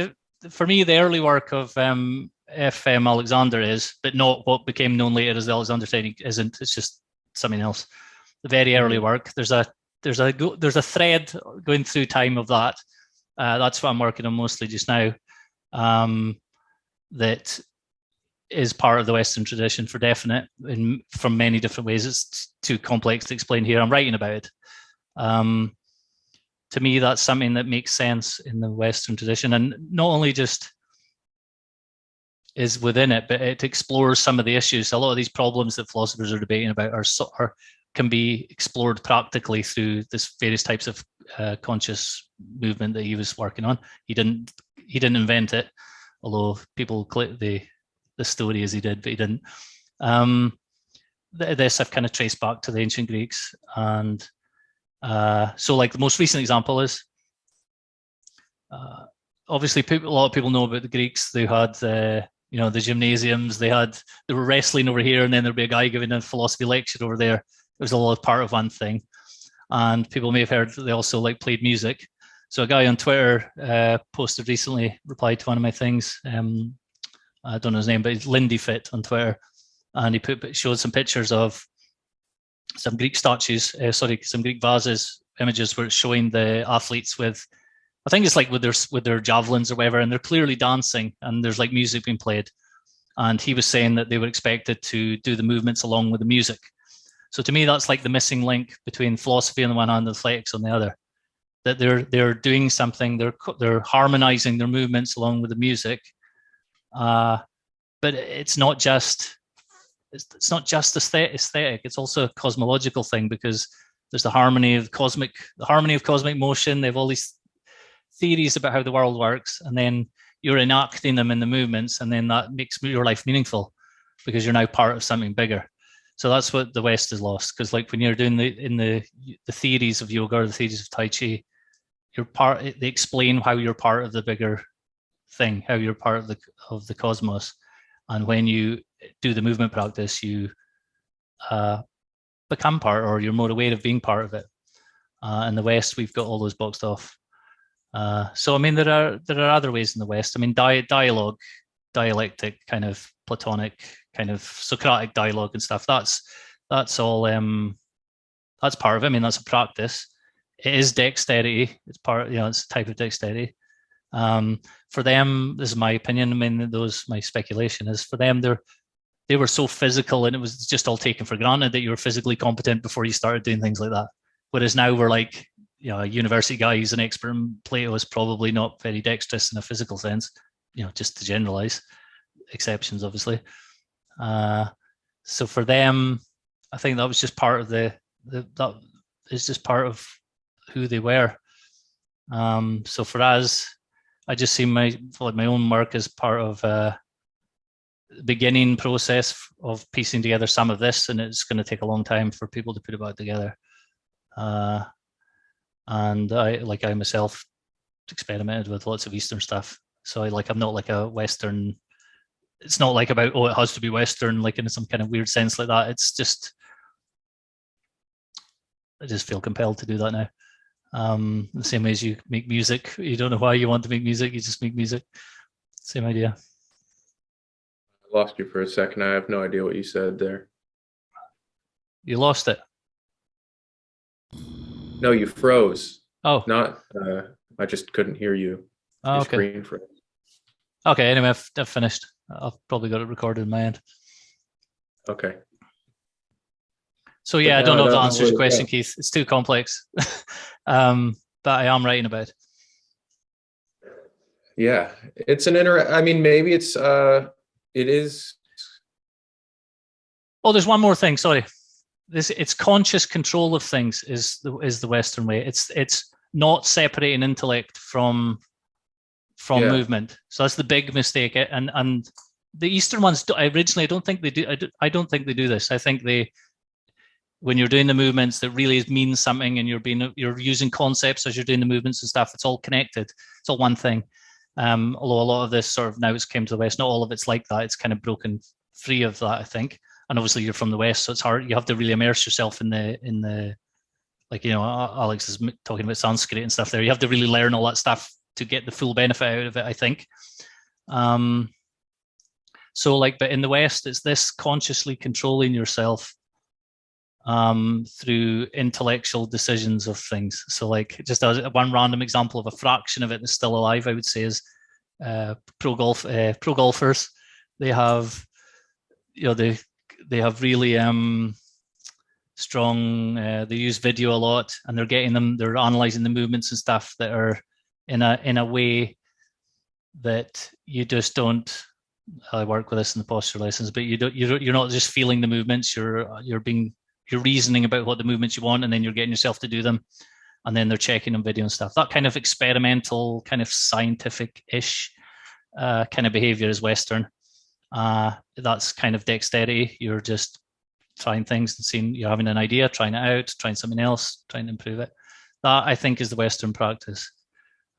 for me, the early work of F.M. Alexander is, but not what became known later as the Alexander technique. Isn't. It's just something else. The very early work. There's a thread going through time of that. That's what I'm working on mostly just now. That is part of the Western tradition for definite, from many different ways. It's too complex to explain here. I'm writing about it. To me, that's something that makes sense in the Western tradition, and not only just is within it, but it explores some of the issues. A lot of these problems that philosophers are debating about can be explored practically through this various types of conscious movement that he was working on. He didn't invent it, although people click the story as he did, but he didn't. This I've kind of traced back to the ancient Greeks, and so like the most recent example is obviously a lot of people know about the Greeks. They had the gymnasiums. They were wrestling over here, and then there'd be a guy giving a philosophy lecture over there. It was all part of one thing, and people may have heard that they also like played music. So a guy on Twitter posted recently, replied to one of my things. I don't know his name, but he's Lindy Fit on Twitter, and he showed some pictures of some Greek statues, some Greek vases, images where it's showing the athletes with, I think it's like with their javelins or whatever, and they're clearly dancing, and there's like music being played. And he was saying that they were expected to do the movements along with the music. So to me, that's like the missing link between philosophy on the one hand and athletics on the other. That they're doing something, they're harmonizing their movements along with the music. But it's not just aesthetic. It's also a cosmological thing, because there's the harmony of cosmic motion. They have all these theories about how the world works, and then you're enacting them in the movements, and then that makes your life meaningful because you're now part of something bigger. So that's what the West has lost, because like when you're doing the theories of yoga or the theories of Tai Chi, they explain how you're part of the bigger thing, how you're part of the cosmos. And when you do the movement practice, you become part, or you're more aware of being part of it. In the West, we've got all those boxed off. So I mean, there are other ways in the West. I mean, dialogue, dialectic, kind of Platonic, kind of Socratic dialogue and stuff. That's all. That's part of it. I mean, that's a practice. It is dexterity. It's part. It's a type of dexterity. For them, this is my opinion. I mean, my speculation is, for them, they were so physical, and it was just all taken for granted that you were physically competent before you started doing things like that. Whereas now we're like, a university guy who's an expert in Plato is probably not very dexterous in a physical sense, just to generalize, exceptions obviously. So for them, I think that was just part of that is just part of who they were. So for us, I just see my own work as part of the beginning process of piecing together some of this, and it's going to take a long time for people to put it back together. And I myself experimented with lots of Eastern stuff. So I'm not like a Western. It's not like about, it has to be Western, like in some kind of weird sense like that. It's just, I just feel compelled to do that now. The same way as you make music, you don't know why you want to make music, you just make music. Same idea. I lost you for a second. I have no idea what you said there. You lost it. No, you froze. Oh, not. I just couldn't hear you. Oh, okay. Screen froze. Okay. Anyway, I've finished. I've probably got it recorded in my end. Okay. So yeah, I don't know if that answers your question, Keith. It's too complex, but I am writing about it. Yeah, it's I mean, maybe it is. Oh, there's one more thing. Sorry, it's conscious control of things is the Western way. It's not separating intellect from movement. So that's the big mistake. And the Eastern ones originally, I don't think they do. I don't think they do this. I think when you're doing the movements, that really means something, and you're using concepts as you're doing the movements and stuff. It's all connected. It's all one thing. Although a lot of this sort of now it's came to the West, not all of it's like that. It's kind of broken free of that, I think. And obviously you're from the West, so it's hard. You have to really immerse yourself in the like, you know, Alex is talking about Sanskrit and stuff there. You have to really learn all that stuff to get the full benefit out of it, I think. So like, but in the West, it's this consciously controlling yourself through intellectual decisions of things. So like, just as one random example of a fraction of it that's still alive, I would say, is pro golfers. They have, you know, they have really strong. They use video a lot, and they're analyzing the movements and stuff that are in a way that you just don't. I work with this in the posture lessons, but you're not just feeling the movements. You're reasoning about what the movements you want, and then you're getting yourself to do them, and then they're checking on video and stuff. That kind of experimental, kind of scientific-ish kind of behavior is Western. That's kind of dexterity. You're just trying things and seeing, you're having an idea, trying it out, trying something else, trying to improve it. That, I think, is the Western practice.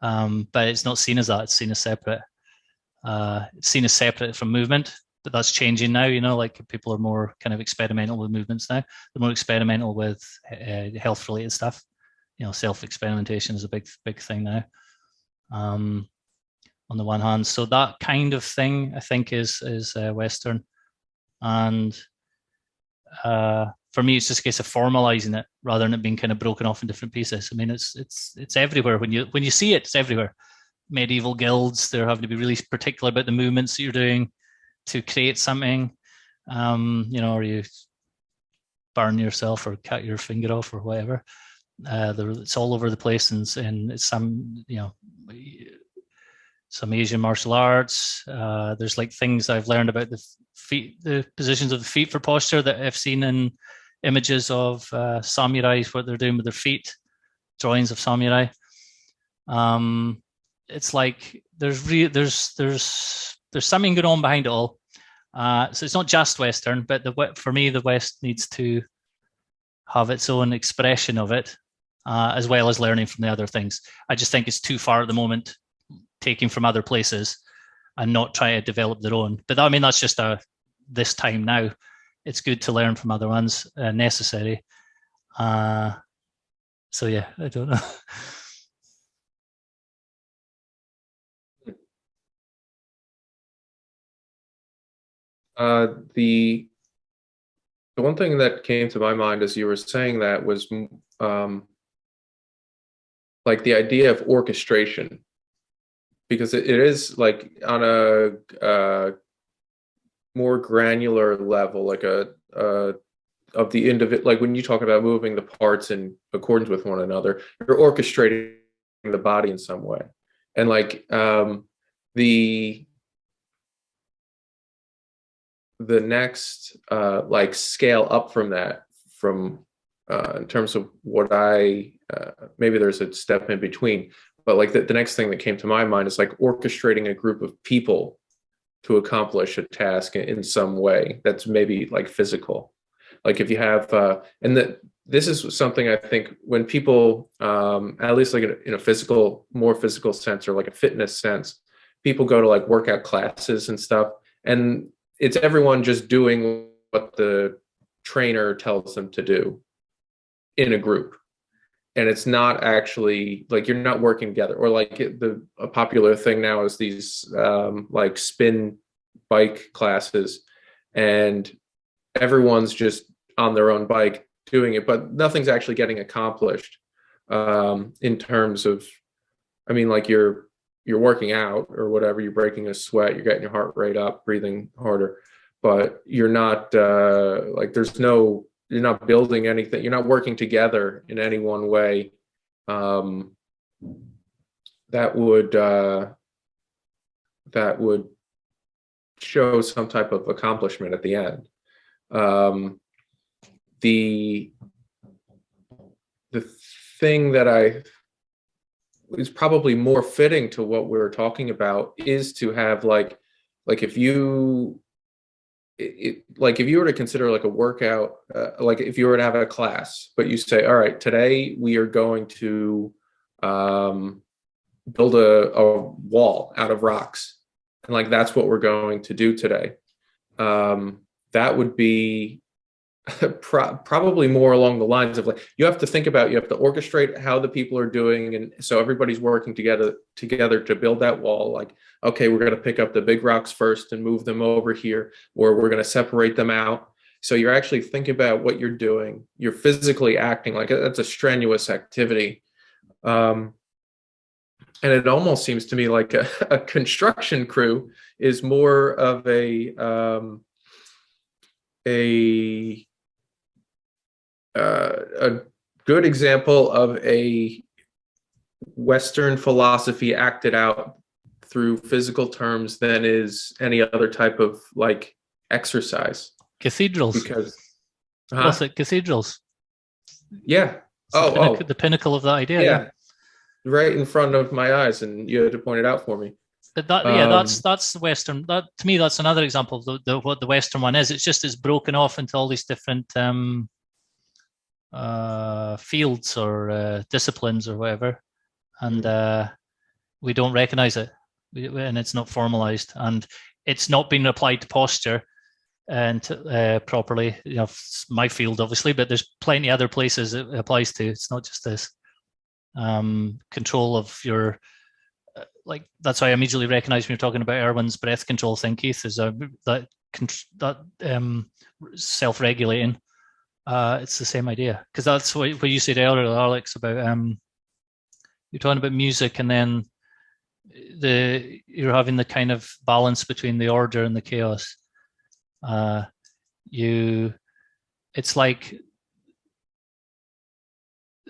But it's not seen as that. It's seen as separate. It's seen as separate from movement, but that's changing now. You know, like people are more kind of experimental with movements now. They're more experimental with health-related stuff. You know, self-experimentation is a big thing now. On the one hand, so that kind of thing, I think, is Western, and for me, it's just a case of formalizing it rather than it being kind of broken off in different pieces. I mean, it's everywhere. When you see it, it's everywhere. Medieval guilds, they're having to be really particular about the movements that you're doing to create something. You know, or you burn yourself or cut your finger off or whatever. It's all over the place, and it's some, you know, some Asian martial arts. There's like things I've learned about the feet, the positions of the feet for posture that I've seen in images of samurais, what they're doing with their feet, drawings of samurai. It's like there's something going on behind it all. So it's not just Western, but for me, the West needs to have its own expression of it, as well as learning from the other things. I just think it's too far at the moment, taking from other places and not try to develop their own. But I mean, that's just this time now. It's good to learn from other ones, necessary. So yeah, I don't know. The one thing that came to my mind as you were saying that was like the idea of orchestration, because it is like on a more granular level, like of the individual. Like when you talk about moving the parts in accordance with one another, you're orchestrating the body in some way, and like the next like scale up from that, from in terms of what I maybe there's a step in between, but like the next thing that came to my mind is like orchestrating a group of people to accomplish a task in some way that's maybe like physical. Like if you have this is something I think when people at least like in a more physical sense, or like a fitness sense, people go to like workout classes and stuff, and it's everyone just doing what the trainer tells them to do in a group. And it's not actually like you're not working together. Or like a popular thing now is these like spin bike classes, and everyone's just on their own bike doing it, but nothing's actually getting accomplished in terms of, I mean, like you're working out or whatever, you're breaking a sweat, you're getting your heart rate up, breathing harder, but you're not like you're not building anything, you're not working together in any one way that would show some type of accomplishment at the end. The thing that is probably more fitting to what we're talking about is to have like if you like if you were to consider like a workout, like if you were to have a class, but you say, all right, today we are going to build a wall out of rocks, and like that's what we're going to do today. That would be probably more along the lines of like you have to think about, you have to orchestrate how the people are doing, and so everybody's working together to build that wall. Like, okay, we're going to pick up the big rocks first and move them over here, or we're going to separate them out. So you're actually thinking about what you're doing. You're physically acting like that's a strenuous activity. And it almost seems to me like a construction crew is more of a good example of a Western philosophy acted out through physical terms than is any other type of like exercise. Cathedrals. Because What's it? Cathedrals. Yeah. The pinnacle of that idea. Yeah. Right in front of my eyes, and you had to point it out for me. But that's the Western. That to me, that's another example of what the Western one is. It's broken off into all these different fields or disciplines or whatever, and we don't recognize it, and it's not formalized, and it's not being applied to posture and properly. You know, it's my field obviously, but there's plenty other places it applies to. It's not just this control of your. Like that's why I immediately recognize when you're talking about Erwin's breath control thing, Keith, is that self-regulating. It's the same idea, because that's what you said earlier, Alex, about you're talking about music, and then you're having the kind of balance between the order and the chaos. It's like.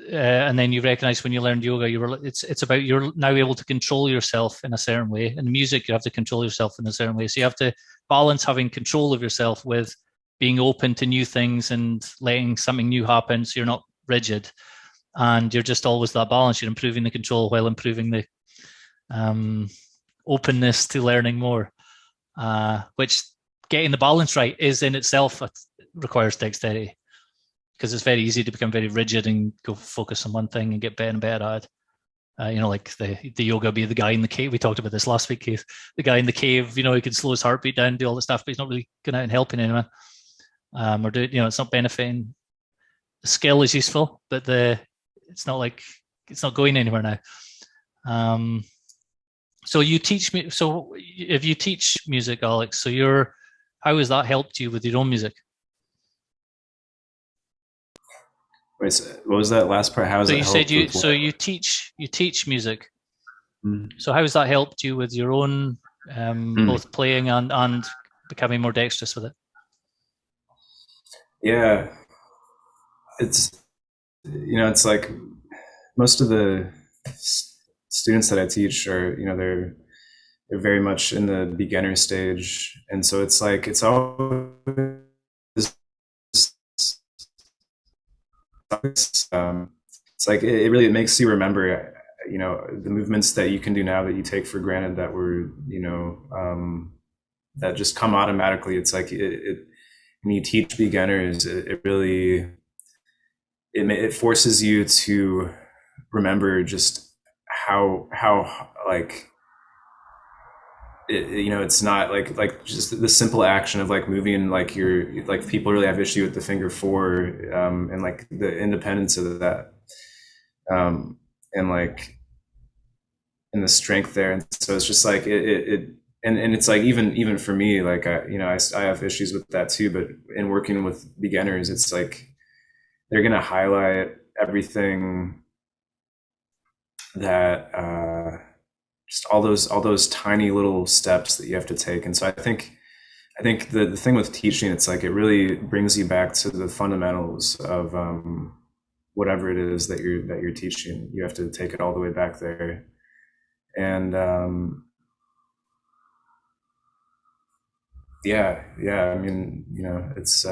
And then you recognize when you learned yoga, it's about you're now able to control yourself in a certain way. In music, you have to control yourself in a certain way. So you have to balance having control of yourself with being open to new things and letting something new happen. So you're not rigid, and you're just always that balance. You're improving the control while improving the openness to learning more. Which getting the balance right is in itself requires dexterity. Because it's very easy to become very rigid and go focus on one thing and get better and better at it. You know, like the yoga be the guy in the cave. We talked about this last week, Keith. The guy in the cave, you know, he can slow his heartbeat down, do all this stuff, but he's not really going out and helping anyone. Or do, you know, it's not benefiting. The skill is useful, but it's not like it's not going anywhere now. So you teach me. So if you teach music, Alex, how has that helped you with your own music? Wait, so what was that last part? How has so that you helped said you teach music. So how has that helped you with your own both playing and becoming more dexterous with it? Yeah, it's it's like most of the students that I teach are they're very much in the beginner stage, and so it's like it's always it's like it really makes you remember the movements that you can do now that you take for granted, that were that just come automatically. It's like when you teach beginners, it really it forces you to remember just how like it's not like just the simple action of like moving, like people really have issue with the finger four, and like the independence of that, and like and the strength there. And so it's just like and it's like even for me, like I have issues with that too, but in working with beginners, it's like they're gonna highlight everything that just all those tiny little steps that you have to take. And so I think the thing with teaching, it's like it really brings you back to the fundamentals of whatever it is that you're teaching. You have to take it all the way back there. And yeah, I mean, it's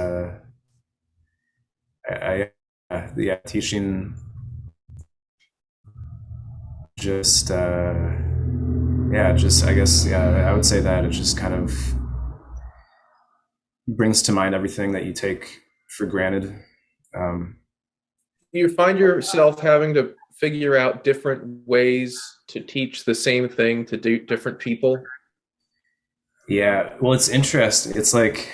teaching just I guess I would say that it just kind of brings to mind everything that you take for granted. You find yourself having to figure out different ways to teach the same thing to different people? Yeah, well, it's interesting. It's like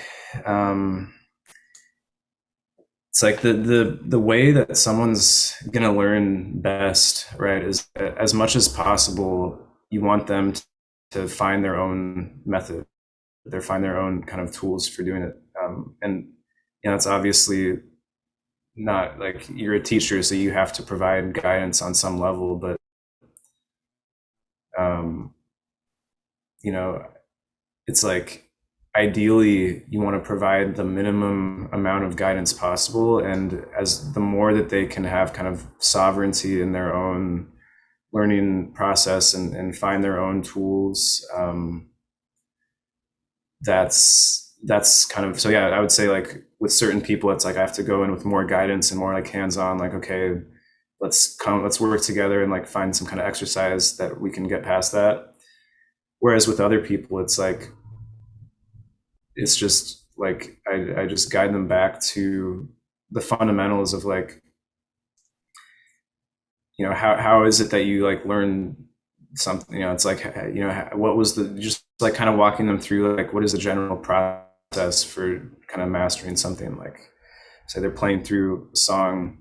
the way that someone's gonna learn best, right, is as much as possible you want them to find their own method. They find their own kind of tools for doing it, and it's obviously not like you're a teacher, so you have to provide guidance on some level, but you know, it's like ideally you want to provide the minimum amount of guidance possible, and as the more that they can have kind of sovereignty in their own learning process and find their own tools, that's kind of, so yeah, I would say like with certain people it's like I have to go in with more guidance and more like hands-on, like, okay, let's work together and like find some kind of exercise that we can get past that. Whereas with other people it's like it's just like I just guide them back to the fundamentals of like, how is it that you like learn something, it's like, what was just like kind of walking them through like what is the general process for kind of mastering something. Like say they're playing through a song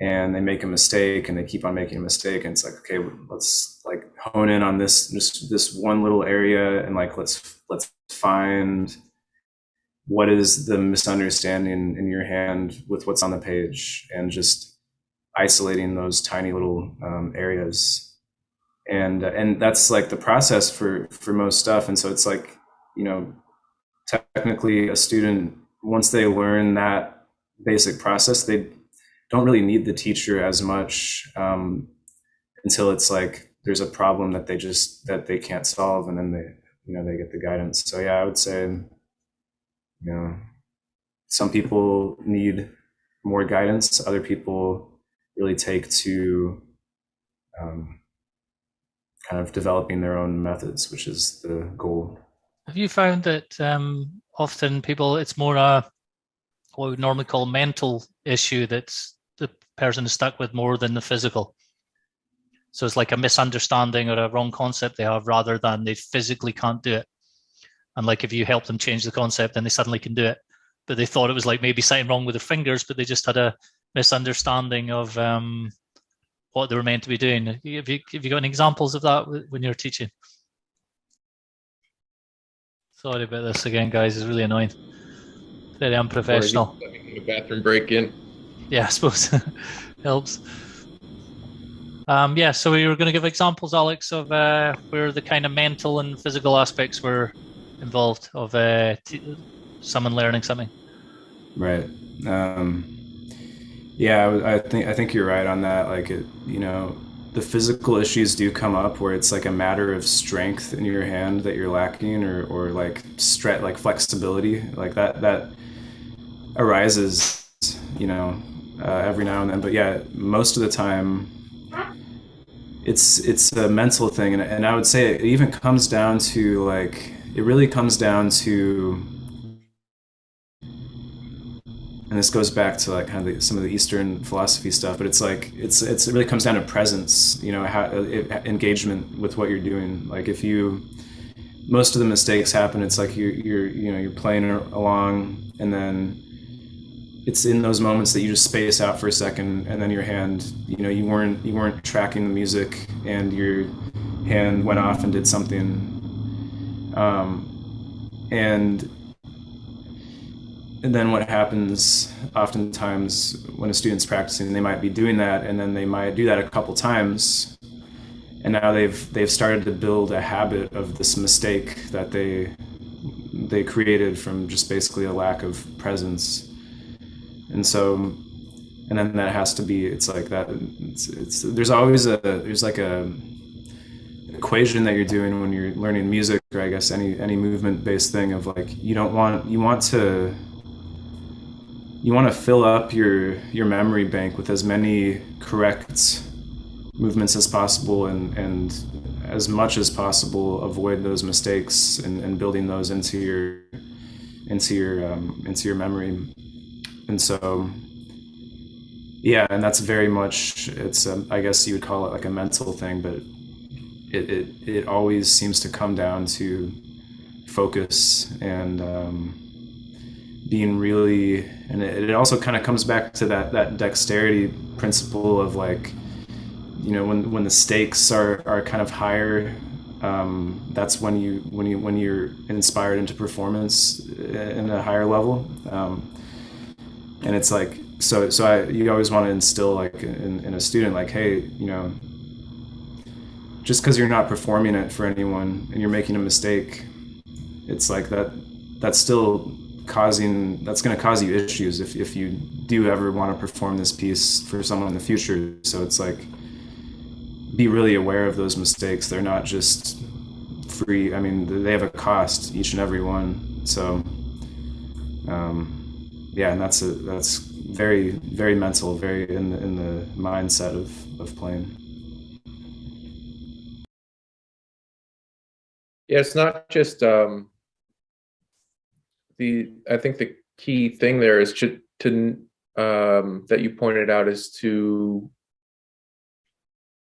and they make a mistake and they keep on making a mistake, and it's like, okay, let's like hone in on this one little area, and like let's find what is the misunderstanding in your hand with what's on the page, and just isolating those tiny little areas. And that's like the process for most stuff. And so it's like, technically a student, once they learn that basic process, they don't really need the teacher as much until it's like there's a problem that they can't solve, and then they get the guidance. So yeah, I would say, some people need more guidance. Other people really take to kind of developing their own methods, which is the goal. Have you found that often people, it's more what we would normally call mental issue that's the person is stuck with more than the physical? So it's like a misunderstanding or a wrong concept they have, rather than they physically can't do it. And like if you help them change the concept, then they suddenly can do it. But they thought it was like maybe something wrong with their fingers, but they just had a misunderstanding of what they were meant to be doing. Have you got any examples of that when you're teaching? Sorry about this again, guys. It's really annoying. Very unprofessional. A bathroom break in. Yeah, I suppose helps. Yeah, so we were going to give examples, Alex, of where the kind of mental and physical aspects were involved of someone learning something. Right. Yeah, I think you're right on that. Like, the physical issues do come up where it's like a matter of strength in your hand that you're lacking, or like like flexibility, like that arises, every now and then. But yeah, most of the time it's a mental thing, and I would say it even comes down to like, it really comes down to, and this goes back to like kind of some of the Eastern philosophy stuff, but it's like it really comes down to presence, engagement with what you're doing. Like if most of the mistakes happen, it's like you're playing along, and then it's in those moments that you just space out for a second, and then your hand, you weren't tracking the music, and your hand went off and did something, and then what happens oftentimes when a student's practicing, they might be doing that, and then they might do that a couple times, and now they've started to build a habit of this mistake that they created from just basically a lack of presence. And so, and then that has to be, it's like that, there's always there's like a equation that you're doing when you're learning music, or I guess any movement-based thing, of like, you want to fill up your memory bank with as many correct movements as possible, and as much as possible avoid those mistakes, and building those into your memory. And so Yeah, and that's very much, it's I guess you would call it like a mental thing, but it always seems to come down to focus and being really, and it also kind of comes back to that dexterity principle of like, you know, when the stakes are kind of higher, that's when you're inspired into performance in a higher level, and it's like, you always want to instill like in a student, like, hey, you know, just because you're not performing it for anyone and you're making a mistake, it's like that's still that's going to cause you issues if you do ever want to perform this piece for someone in the future. So it's like, be really aware of those mistakes. They're not just free. I mean, they have a cost, each and every one. So yeah, and that's very, very mental, very in the mindset of playing. Yeah, it's not just I think the key thing there is to that you pointed out is to,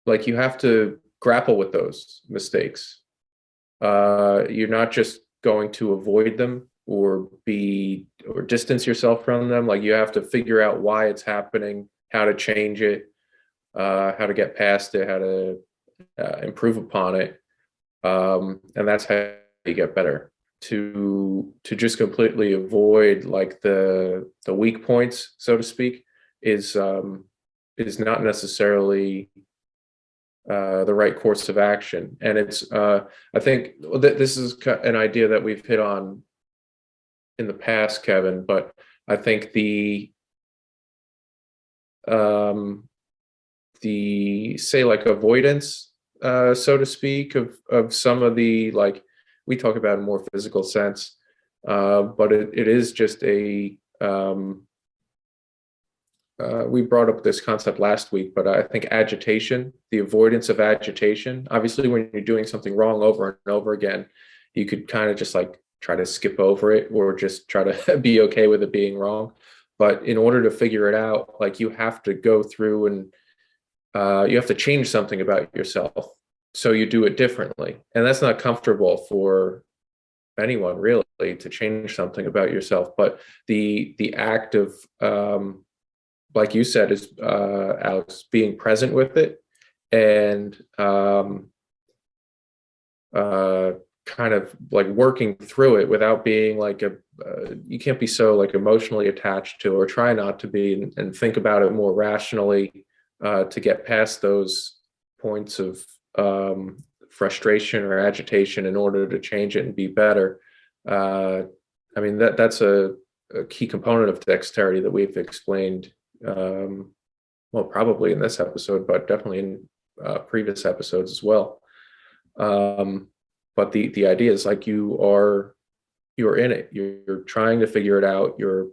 like, you have to grapple with those mistakes. You're not just going to avoid them or distance yourself from them. Like, you have to figure out why it's happening, how to change it, how to get past it, how to improve upon it. And that's how you get better. To just completely avoid like the weak points, so to speak, is not necessarily the right course of action. And it's I think that this is an idea that we've hit on in the past, Kevin, but I think the say like avoidance, so to speak, of some of the, like, we talk about in more physical sense, but it is just a we brought up this concept last week, but I think agitation, the avoidance of agitation. Obviously, when you're doing something wrong over and over again, you could kind of just like try to skip over it or just try to be okay with it being wrong. But in order to figure it out, like, you have to go through and you have to change something about yourself, so you do it differently. And that's not comfortable for anyone, really, to change something about yourself. But the act of like you said, is Alex, being present with it and kind of like working through it without being like you can't be so like emotionally attached to, or try not to be, and think about it more rationally, to get past those points of frustration or agitation in order to change it and be better. I mean, that's a key component of dexterity that we've explained, well, probably in this episode, but definitely in previous episodes as well. But the idea is like, you're in it. You're trying to figure it out. You're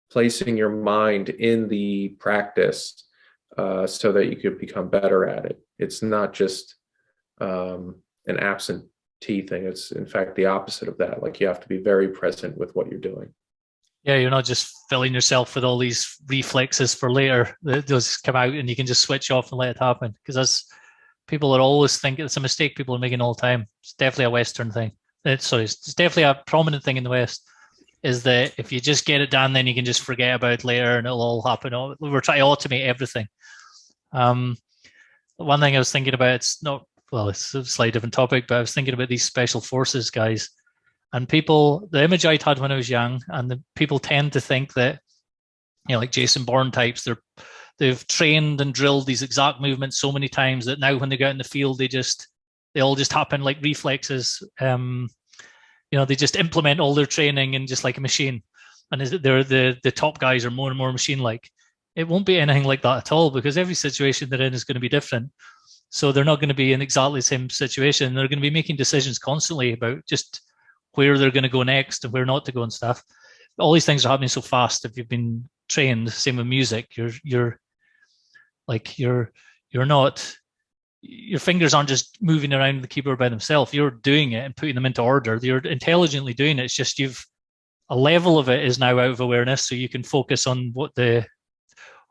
placing your mind in the practice, so that you could become better at it. It's not just an absentee thing. It's in fact the opposite of that. Like, you have to be very present with what you're doing. Yeah, you're not just filling yourself with all these reflexes for later that just come out and you can just switch off and let it happen. Because as people are always thinking, it's a mistake people are making all the time. It's definitely a Western thing. It's definitely a prominent thing in the West, is that if you just get it done, then you can just forget about it later and it'll all happen. We're trying to automate everything. One thing I was thinking about, it's a slightly different topic, but I was thinking about these special forces guys. And people, the image I had when I was young, and the people tend to think that, you know, like Jason Bourne types, they've trained and drilled these exact movements so many times that now when they go out in the field, they all just happen like reflexes. You know, they just implement all their training in just like a machine. And they're the top guys are more and more machine-like. It won't be anything like that at all, because every situation they're in is going to be different. So they're not going to be in exactly the same situation. They're going to be making decisions constantly about just where they're going to go next and where not to go and stuff. All these things are happening so fast. If you've been trained, same with music, you're not, your fingers aren't just moving around the keyboard by themselves. You're doing it and putting them into order. You're intelligently doing it. It's just a level of it is now out of awareness, so you can focus on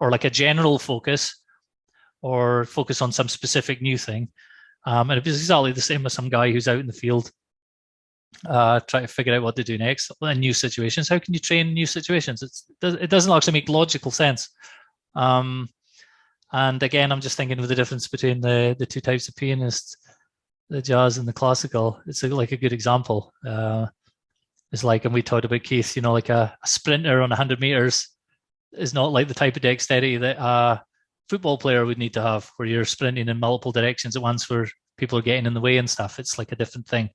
or like a general focus, or focus on some specific new thing. And it's exactly the same with some guy who's out in the field trying to figure out what to do next in new situations. How can you train new situations? It doesn't actually make logical sense. And again, I'm just thinking of the difference between the two types of pianists, the jazz and the classical. It's like a good example. It's like, and we talked about, Keith, like a sprinter on 100 meters is not like the type of dexterity that a football player would need to have, where you're sprinting in multiple directions at once where people are getting in the way and stuff. It's like a different thing.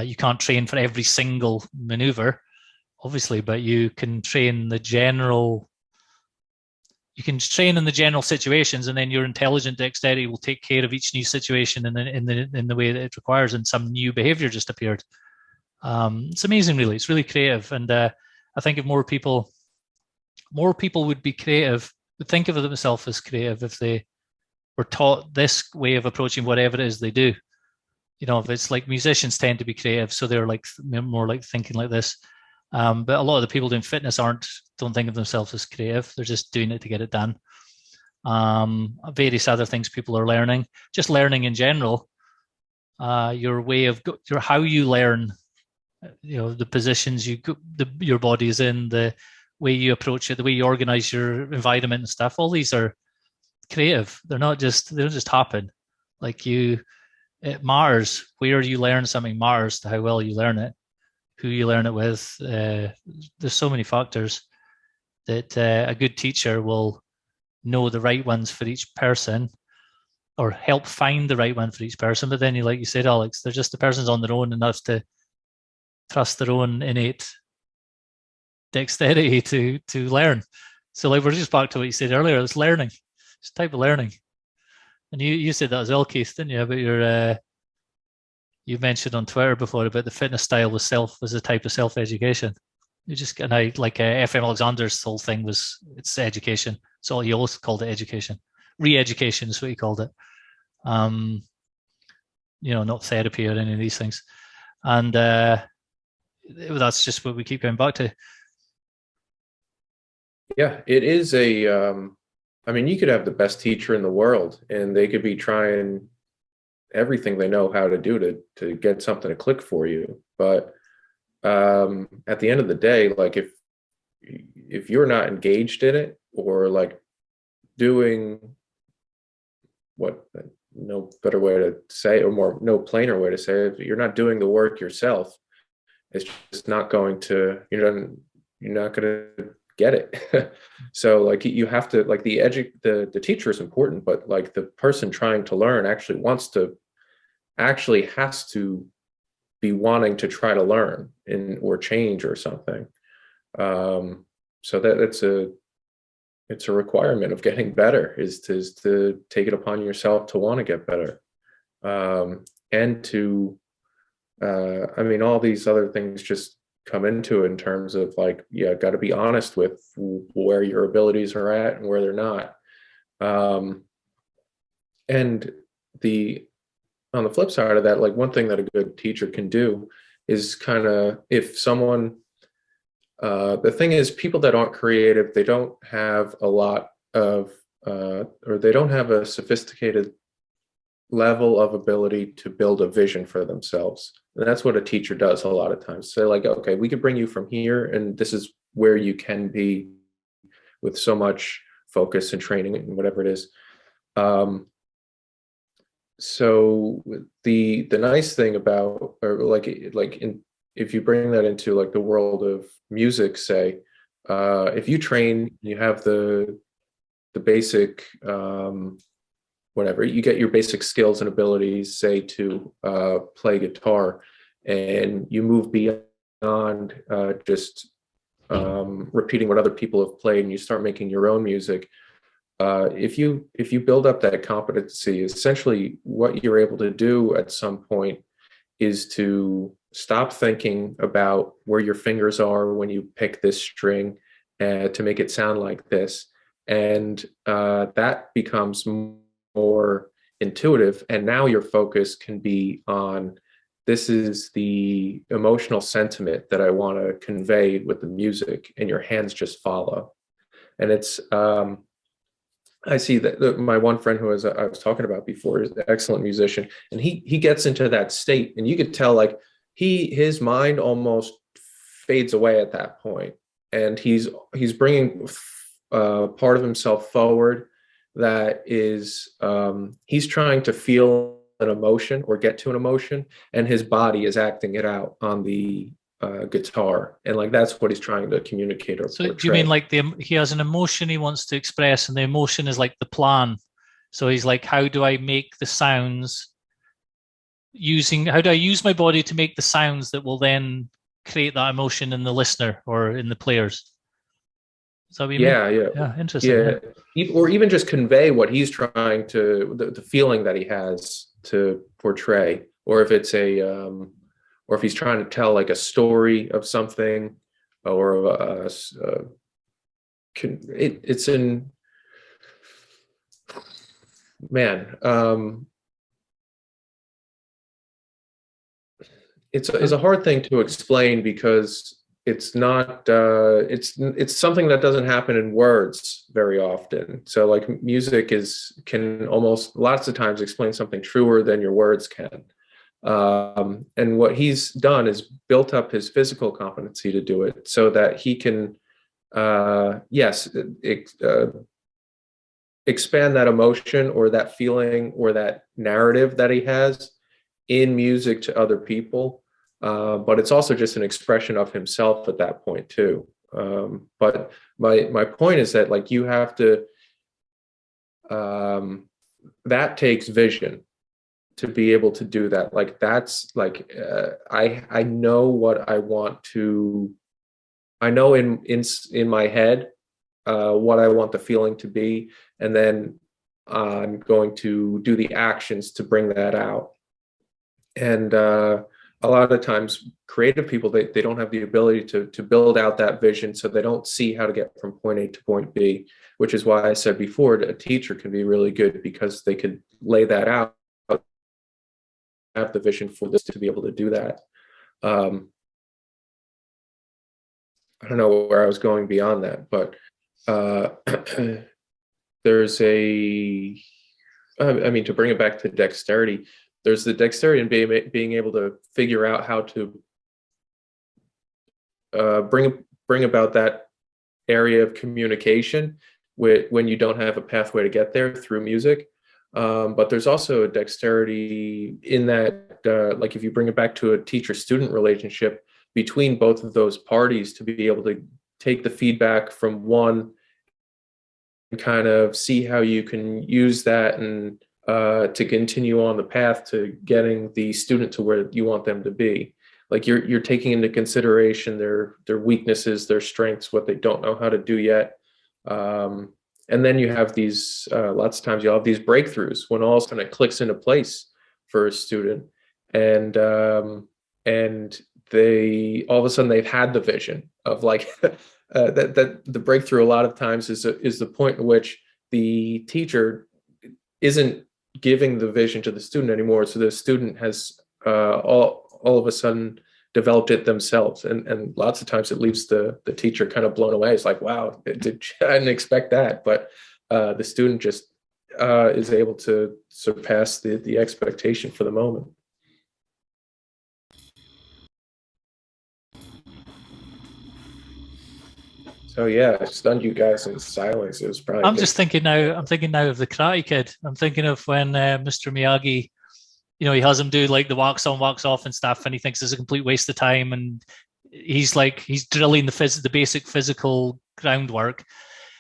You can't train for every single maneuver, obviously, but you can train the general. You can train in the general situations, and then your intelligent dexterity will take care of each new situation in the way that it requires, and some new behavior just appeared. It's amazing, really. It's really creative, and I think if more people would be creative, would think of themselves as creative if they were taught this way of approaching whatever it is they do. If it's like musicians tend to be creative, so they're like more like thinking like this. But a lot of the people doing fitness don't think of themselves as creative. They're just doing it to get it done. Various other things people are learning, just learning in general. Your way of how you learn, the positions your body is in, the way you approach it, the way you organize your environment and stuff. All these are creative. They don't just happen. Like it matters where you learn something, matters to how well you learn it, who you learn it with. There's so many factors that a good teacher will know the right ones for each person, or help find the right one for each person. But then, like you said, Alex, they're just the person's on their own, and that's to trust their own innate dexterity to learn. So like, we're just back to what you said earlier. It's learning. It's a type of learning. And you said that as well, Keith, didn't you? About your you mentioned on Twitter before about the fitness style was a type of self-education. You just, and I like FM Alexander's whole thing it's education. So he always called it education. Re-education is what he called it. Not therapy or any of these things. And that's just what we keep going back to. Yeah, it is you could have the best teacher in the world, and they could be trying everything they know how to do to get something to click for you. But at the end of the day, like if you're not engaged in it, or like doing no better way to say, or no plainer way to say it, if you're not doing the work yourself, it's just not going to, you're not going to get it. So like you have to, like the teacher is important, but like the person trying to learn actually has to be wanting to try to learn or change or something. So that it's a requirement of getting better, is to take it upon yourself to want to get better. And to all these other things just come into it in terms of like, got to be honest with where your abilities are at and where they're not. And on the flip side of that, like one thing that a good teacher can do is kind of, if someone, the thing is, people that aren't creative, they don't have a lot of, or they don't have a sophisticated level of ability to build a vision for themselves. And that's what a teacher does a lot of times. So like, okay, we could bring you from here, and this is where you can be with so much focus and training and whatever it is. So the nice thing about, or if you bring that into like the world of music, say, if you train, you have the basic, whatever, you get your basic skills and abilities, say, to play guitar, and you move beyond just repeating what other people have played, and you start making your own music. If you build up that competency, essentially what you're able to do at some point is to stop thinking about where your fingers are when you pick this string to make it sound like this. And that becomes more intuitive. And now your focus can be on, this is the emotional sentiment that I want to convey with the music, and your hands just follow. And it's I see that my one friend who I was talking about before is an excellent musician, and he gets into that state, and you could tell like his mind almost fades away at that point, and he's bringing part of himself forward that is he's trying to feel an emotion or get to an emotion, and his body is acting it out on the guitar, and like that's what he's trying to communicate or So portray. do you mean like he has an emotion he wants to express, and the emotion is like the plan? So he's like, how do I make the sounds how do I use my body to make the sounds that will then create that emotion in the listener or in the players? Is that what you mean? Yeah, interesting. Yeah. Or even just convey what he's trying to, the feeling that he has to portray, or if it's or if he's trying to tell like a story of something, or it's in, man, it's a hard thing to explain because it's not it's something that doesn't happen in words very often. So like music can almost lots of times explain something truer than your words can. And what he's done is built up his physical competency to do it so that he can expand that emotion or that feeling or that narrative that he has in music to other people. But it's also just an expression of himself at that point too. But my point is that like you have to that takes vision to be able to do that. Like that's like I know what I want to. I know in my head what I want the feeling to be, and then I'm going to do the actions to bring that out. And a lot of times creative people, they don't have the ability to build out that vision, so they don't see how to get from point A to point B, which is why I said before a teacher can be really good because they could lay that out, have the vision for this to be able to do that. I don't know where I was going beyond that, but there's to bring it back to dexterity, there's the dexterity in being able to figure out how to bring about that area of communication when you don't have a pathway to get there through music. But there's also a dexterity in that, like if you bring it back to a teacher-student relationship between both of those parties, to be able to take the feedback from one and kind of see how you can use that and to continue on the path to getting the student to where you want them to be. Like you're taking into consideration their weaknesses, their strengths, what they don't know how to do yet. And then you have these, lots of times you'll have these breakthroughs when all kind of clicks into place for a student. And they, all of a sudden they've had the vision of like, that the breakthrough a lot of times is the point in which the teacher isn't giving the vision to the student anymore. So the student has all of a sudden developed it themselves. And lots of times it leaves the teacher kind of blown away. It's like, wow, I didn't expect that. But the student just is able to surpass the expectation for the moment. So yeah, I stunned you guys in silence. It was probably. I'm thinking now of the Karate Kid. I'm thinking of when Mr. Miyagi, he has him do like the wax on, wax off and stuff, and he thinks it's a complete waste of time. And he's drilling the basic physical groundwork.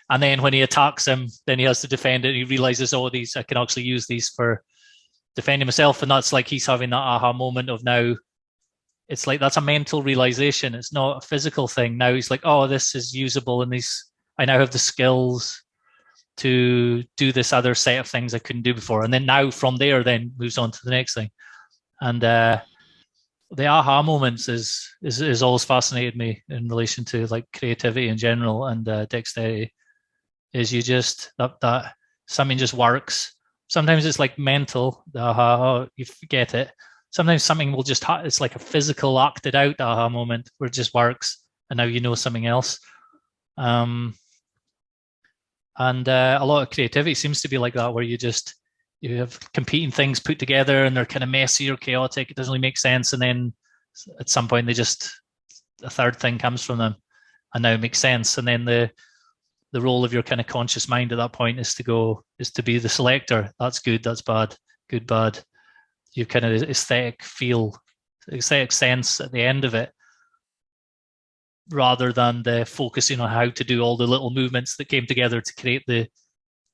And then when he attacks him, then he has to defend it. And he realizes, I can actually use these for defending myself. And that's like he's having that aha moment of now. It's like that's a mental realization. It's not a physical thing. Now he's like, oh, this is usable, and I now have the skills to do this other set of things I couldn't do before. And then now from there, then moves on to the next thing. And the aha moments is always fascinated me in relation to like creativity in general and dexterity. Is you just that something just works. Sometimes it's like mental. The aha, you forget it. Sometimes something will just, it's like a physical acted out aha moment where it just works. And now you know something else. And a lot of creativity seems to be like that, where you have competing things put together and they're kind of messy or chaotic. It doesn't really make sense. And then at some point a third thing comes from them and now it makes sense. And then the role of your kind of conscious mind at that point is to be the selector. That's good, that's bad, good, bad. Your kind of aesthetic sense at the end of it, rather than the focusing on how to do all the little movements that came together to create the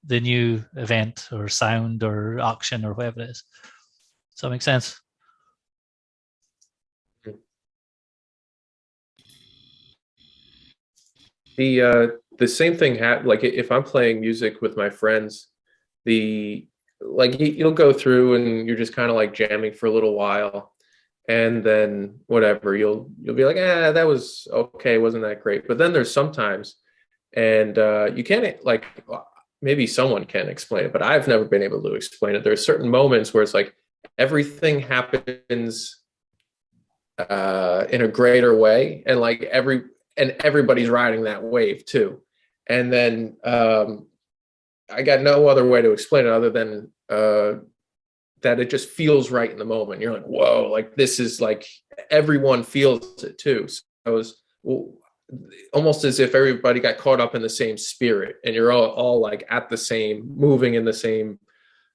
new event or sound or action or whatever it is. Does that make sense? The same thing like if I'm playing music with my friends, you'll go through and you're just kind of like jamming for a little while, and then whatever, you'll be like, that was okay, wasn't that great? But then there's sometimes, and you can't, like, maybe someone can explain it, but I've never been able to explain it. There's certain moments where it's like everything happens in a greater way, and like everybody's riding that wave too. And then I got no other way to explain it other than that it just feels right in the moment. You're like, whoa, like this is like everyone feels it too. So it was almost as if everybody got caught up in the same spirit, and you're all like at the same, moving in the same.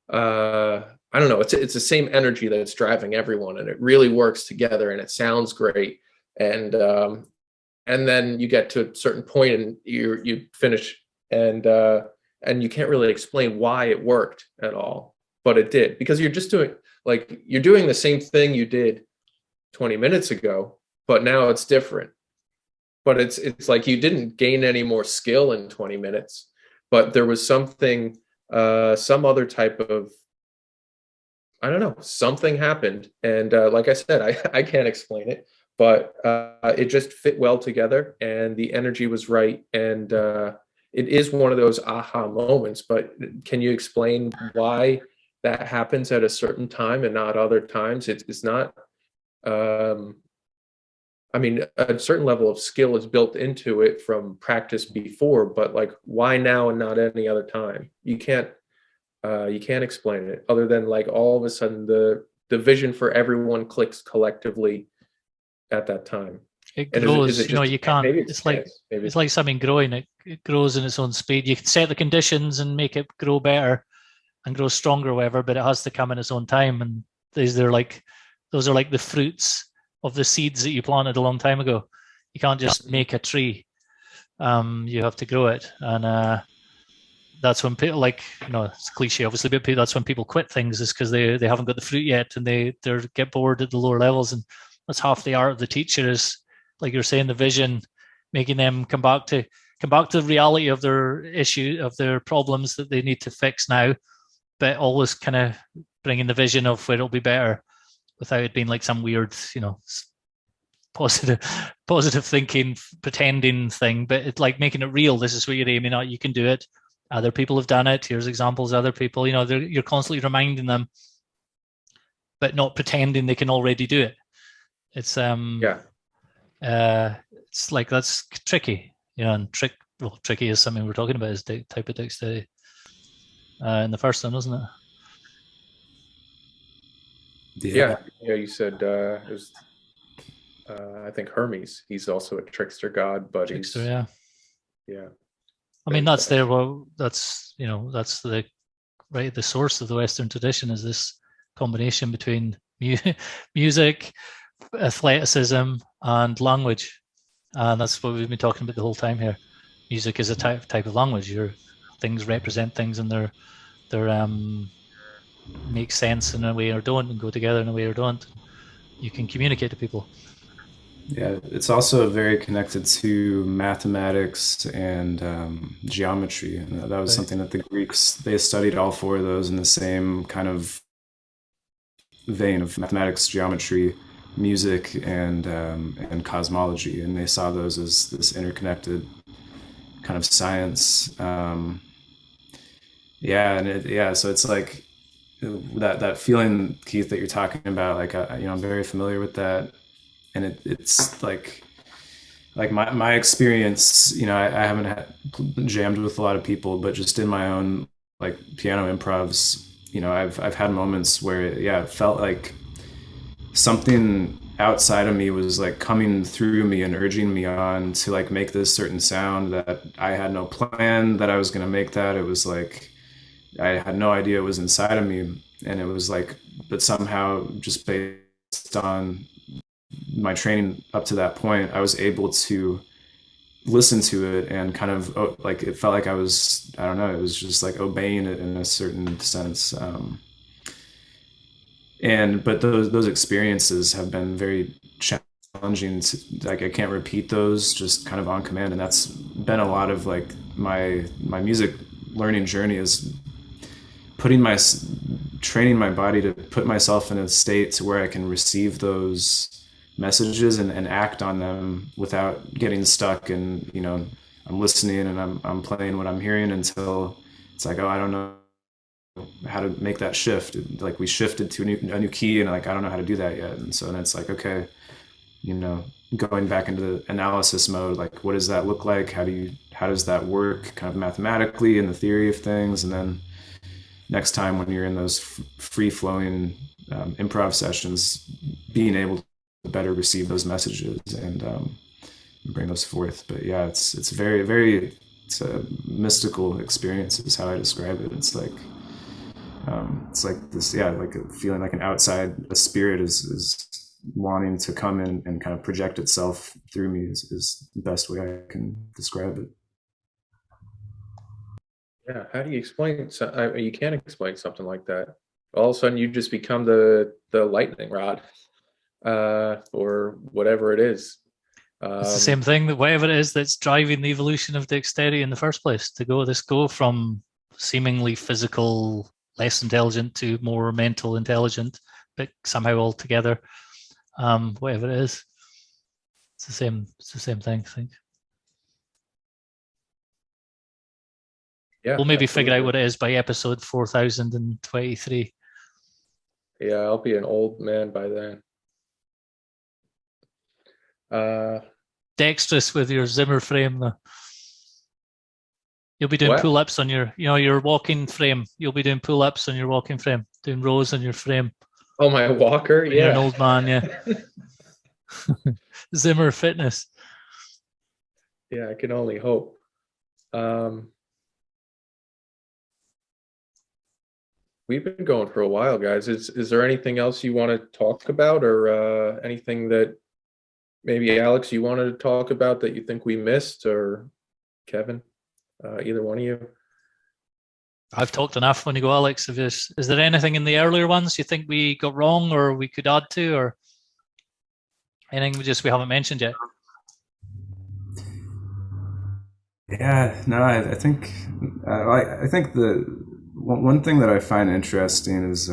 I don't know. It's the same energy that's driving everyone, and it really works together, and it sounds great. And then you get to a certain point, and you finish, and you can't really explain why it worked at all, but it did, because you're doing the same thing you did 20 minutes ago, but now it's different. But it's like you didn't gain any more skill in 20 minutes, but there was something, some other type of, I don't know, something happened. And like I said, I can't explain it, but it just fit well together, and the energy was right. And it is one of those aha moments, but can you explain why that happens at a certain time and not other times? It's not, I mean, a certain level of skill is built into it from practice before, but like, why now and not any other time? You can't explain it other than like all of a sudden the vision for everyone clicks collectively at that time. It grows. Is it just, You can't. maybe It's like something growing. It grows in its own speed. You can set the conditions and make it grow better and grow stronger, or whatever, but it has to come in its own time. And those are like the fruits of the seeds that you planted a long time ago. You can't just make a tree. You have to grow it, and that's when people, like, it's a cliche, obviously, but that's when people quit things, is because they haven't got the fruit yet, and they get bored at the lower levels. And that's half the art of the teacher, is, like you're saying, the vision, making them come back to the reality of their issue, of their problems that they need to fix now, but always kind of bringing the vision of where it'll be better, without it being like some weird, positive thinking, pretending thing, but it's like making it real. This is what you're aiming at. You can do it. Other people have done it. Here's examples of other people. You're constantly reminding them, but not pretending they can already do it. It's it's like, that's tricky, and tricky is something we're talking about, is the type of dexterity in the first one, isn't it? Yeah. You said it was, I think Hermes. He's also a trickster god, but trickster, yeah. I mean, that's there. Well, that's the source of the Western tradition, is this combination between music, athleticism, and language, and that's what we've been talking about the whole time here. Music is a type of language. Things represent things, and they're make sense in a way or don't, and go together in a way or don't. You can communicate to people. Yeah, it's also very connected to mathematics and geometry. And that was something that the Greeks, they studied all four of those in the same kind of vein of mathematics, geometry, music, and cosmology. And they saw those as this interconnected kind of science. So it's like that feeling, Keith, that you're talking about. Like, I'm very familiar with that. And it's like my experience, I haven't jammed with a lot of people, but just in my own like piano improvs, I've had moments where, yeah, it felt like something outside of me was like coming through me and urging me on to like make this certain sound that I had no plan that I was going to make that. It was like I had no idea it was inside of me. And it was like, but somehow just based on my training up to that point, I was able to listen to it and kind of like it felt like I don't know, it was just like obeying it in a certain sense. But those experiences have been very challenging to, like, I can't repeat those just kind of on command, and that's been a lot of like my music learning journey, is training my body to put myself in a state to where I can receive those messages and act on them without getting stuck. And I'm listening and I'm playing what I'm hearing until it's like, oh, I don't know how to make that shift. Like we shifted to a new key, and like I don't know how to do that yet. And so then it's like, okay, going back into the analysis mode, like what does that look like? How does that work kind of mathematically in the theory of things? And then next time when you're in those free-flowing improv sessions, being able to better receive those messages and bring those forth. But yeah, it's very, very, it's a mystical experience is how I describe it. It's like this, yeah, like feeling like a spirit is wanting to come in and kind of project itself through me is the best way I can describe it. Yeah, how do you explain? You can't explain something like that. All of a sudden, you just become the lightning rod, or whatever it is. It's the same thing, that whatever it is that's driving the evolution of dexterity in the first place, to go from seemingly physical, less intelligent, to more mental, intelligent, but somehow all together. Whatever it is, it's the same thing, I think. Yeah, we'll maybe absolutely. figure out what it is by episode 4023. Yeah, I'll be an old man by then. Dexterous with your Zimmer frame, though. You'll be doing pull-ups on your walking frame. You'll be doing pull-ups on your walking frame, doing rows on your frame. Oh, my walker? Yeah. You're an old man, yeah. Zimmer fitness. Yeah, I can only hope. We've been going for a while, guys. Is there anything else you want to talk about, or anything that maybe Alex you wanted to talk about that you think we missed, or Kevin, either one of you? I've talked enough. When you go, Alex, is there anything in the earlier ones you think we got wrong or we could add to, or anything we haven't mentioned yet? Yeah, no, I think the one thing that I find interesting is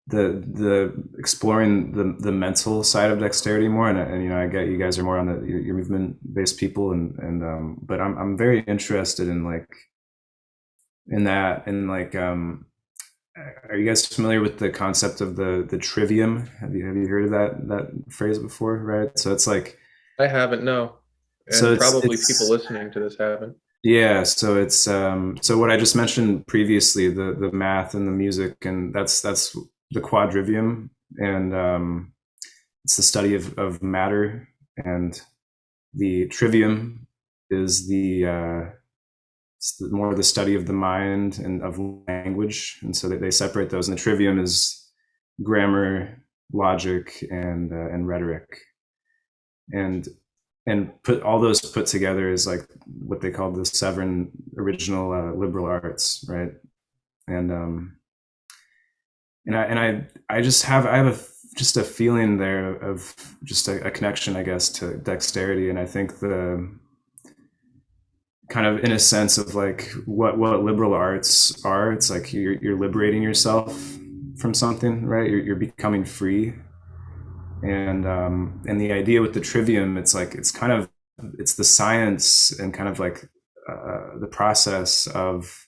the exploring the mental side of dexterity more, and I get you guys are more on your movement based people, and but I'm very interested in that, and like are you guys familiar with the concept of the trivium? Have you heard of that phrase before? Right, so it's like, I haven't, no, and so probably people listening to this haven't. Yeah, so it's so what I just mentioned previously, the math and the music, and that's the quadrivium, and it's the study of matter, and the trivium is more the study of the mind and of language, and so they separate those. And the trivium is grammar, logic, and rhetoric, and put all those put together is like what they call the seven original liberal arts, right? And I have just a feeling there of just a connection, I guess, to dexterity, and I think the kind of in a sense of like what liberal arts are. It's like you're liberating yourself from something, right? You're becoming free. And the idea with the trivium, it's like it's the science and kind of like the process of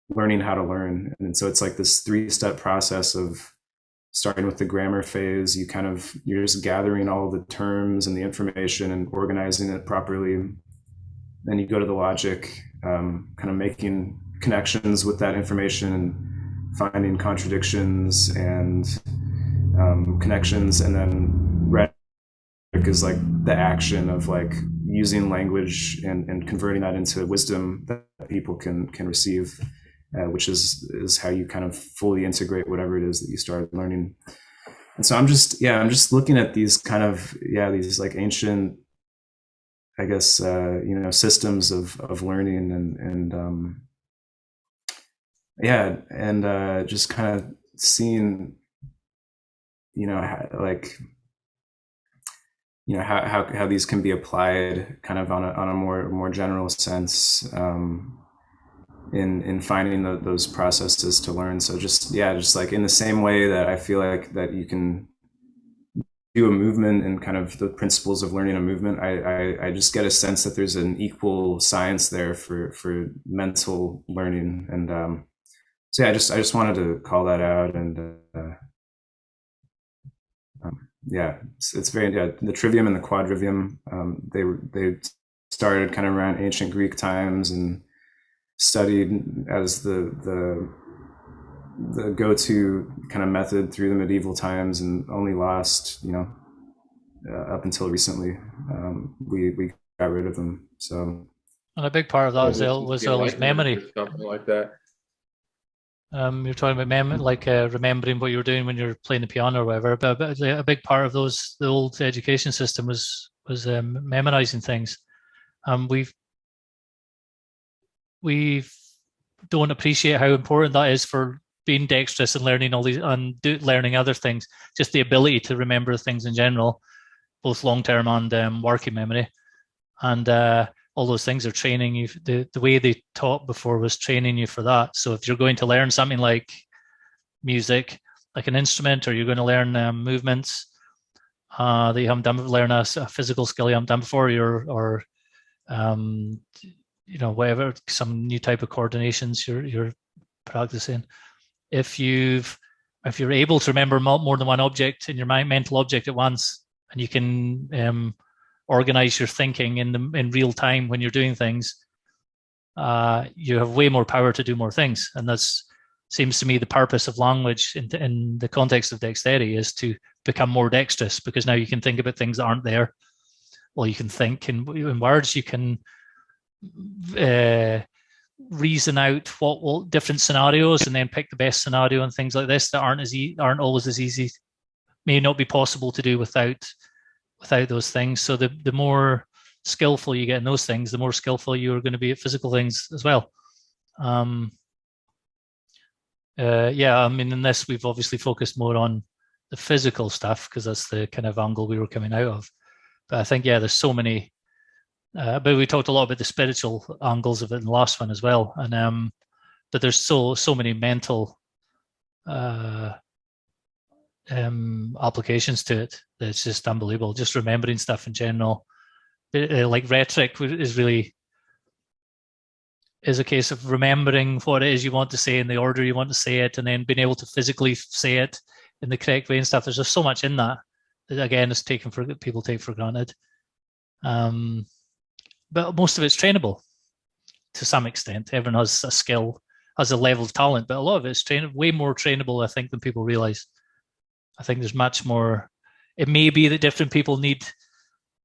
learning how to learn. And so it's like this 3-step process of starting with the grammar phase. You're just gathering all the terms and the information and organizing it properly. then you go to the logic, kind of making connections with that information and finding contradictions and connections, and then rhetoric is like the action of like using language and converting that into wisdom that people can receive, which is how you kind of fully integrate whatever it is that you start learning. And so I'm just looking at these kind of these like ancient, I guess, systems of learning and just kind of seeing, how these can be applied kind of on a more general sense, in finding those processes to learn. So just like in the same way that I feel like that you can do a movement and kind of the principles of learning a movement, I just get a sense that there's an equal science there for mental learning. And so I just wanted to call that out. And it's very, the trivium and the quadrivium, they started kind of around ancient Greek times and studied as the go-to kind of method through the medieval times, and only lost, up until recently, we got rid of them. So, and a big part of that was always memory. Something like that. You're talking about remembering what you were doing when you were playing the piano or whatever. But a big part of the old education system was memorizing things. We don't appreciate how important that is for being dexterous and learning all these and learning other things. Just the ability to remember things in general, both long-term and working memory, and all those things are training you. The way they taught before was training you for that. So if you're going to learn something like music, like an instrument, or you're going to learn movements that you haven't done, learn a physical skill you haven't done before, or whatever, some new type of coordinations you're practicing. If you're able to remember more than one object in your mental object at once, and you can organize your thinking in real time when you're doing things, you have way more power to do more things. And that's seems to me the purpose of language in the context of dexterity, is to become more dexterous, because now you can think about things that aren't there. Well, you can think in words, you can reason out what different scenarios, and then pick the best scenario and things like this that aren't always as easy, may not be possible to do without those things. So the more skillful you get in those things, the more skillful you are going to be at physical things as well. In this we've obviously focused more on the physical stuff because that's the kind of angle we were coming out of. But I think there's so many. But we talked a lot about the spiritual angles of it in the last one as well, and but there's so many mental applications to it that it's just unbelievable. Just remembering stuff in general, like rhetoric is a case of remembering what it is you want to say in the order you want to say it, and then being able to physically say it in the correct way and stuff. There's just so much in that again is people take for granted. But most of it's trainable to some extent. Everyone has a skill, has a level of talent, but a lot of it's way more trainable, I think, than people realize. I think there's much more. It may be that different people need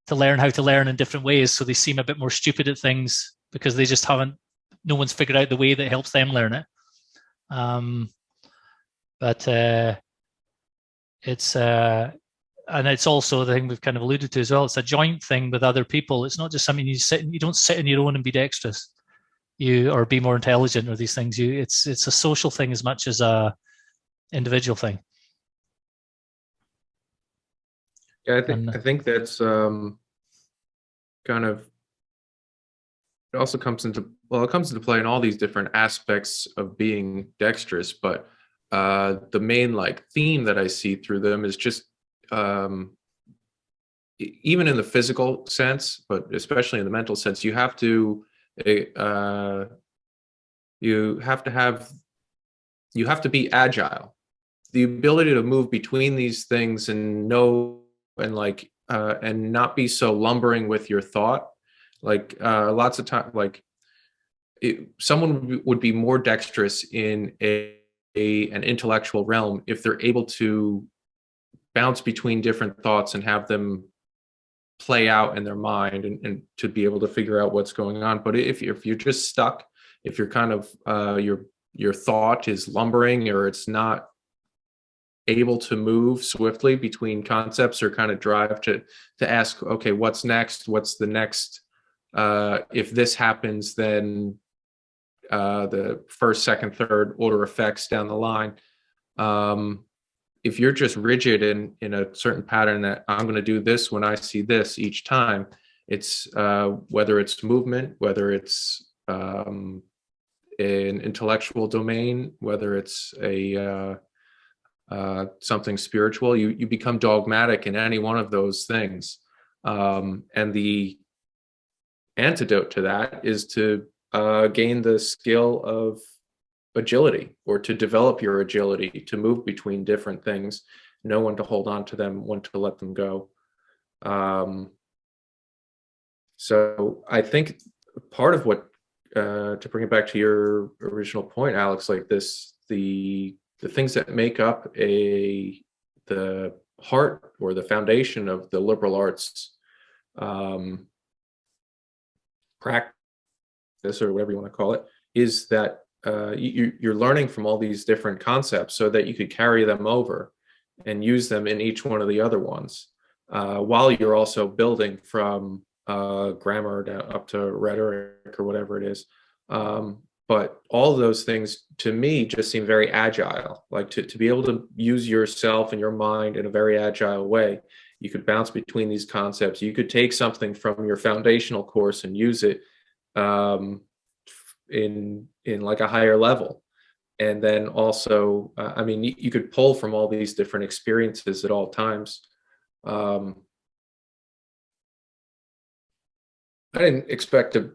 to learn how to learn in different ways, so they seem a bit more stupid at things because they just no one's figured out the way that helps them learn it. And it's also the thing we've kind of alluded to as well. It's a joint thing with other people. It's not just something you don't sit on your own and be dexterous, or be more intelligent, or these things. It's a social thing as much as a individual thing. Yeah, I think that's kind of, it also comes into play in all these different aspects of being dexterous. But the main theme that I see through them is just even in the physical sense, but especially in the mental sense, you have to be agile. The ability to move between these things and know and not be so lumbering with your thought. Like lots of time, like someone would be more dexterous in an intellectual realm if they're able to bounce between different thoughts and have them play out in their mind, and to be able to figure out what's going on. But if you're just stuck, if you're kind of your thought is lumbering, or it's not able to move swiftly between concepts, or kind of drive to ask, okay, what's next? What's the next? If this happens, then the first, second, third order effects down the line. If you're just rigid in a certain pattern, that I'm going to do this when I see this each time, it's whether it's movement, whether it's an intellectual domain, whether it's a something spiritual, you become dogmatic in any one of those things. And the antidote to that is to gain the skill of agility, or to develop your agility to move between different things, know when to hold on to them, when to let them go. So I think part of what, to bring it back to your original point, Alex, like this, the things that make up the heart or the foundation of the liberal arts practice, or whatever you want to call it, is that you're learning from all these different concepts so that you could carry them over and use them in each one of the other ones, while you're also building from grammar up to rhetoric or whatever it is. But all of those things to me just seem very agile, like to be able to use yourself and your mind in a very agile way. You could bounce between these concepts. You could take something from your foundational course and use it in like a higher level. And then also, I mean, you could pull from all these different experiences at all times. I didn't expect to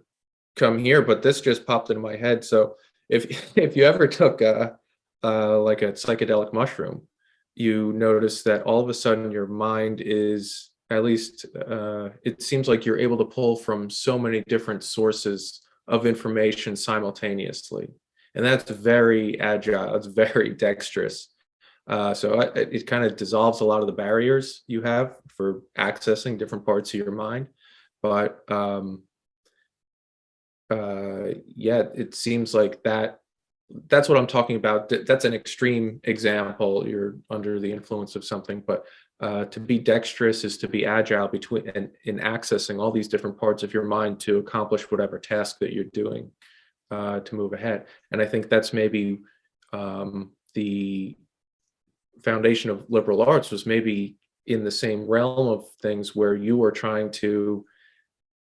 come here, but this just popped into my head. So if you ever took like a psychedelic mushroom, you notice that all of a sudden your mind is, at least it seems like you're able to pull from so many different sources of information simultaneously. And that's very agile, it's very dexterous. So it kind of dissolves a lot of the barriers you have for accessing different parts of your mind. But yeah, it seems like that's what I'm talking about. That's an extreme example. You're under the influence of something, but to be dexterous is to be agile between and in accessing all these different parts of your mind to accomplish whatever task that you're doing to move ahead. And I think that's maybe the foundation of liberal arts was maybe in the same realm of things, where you were trying to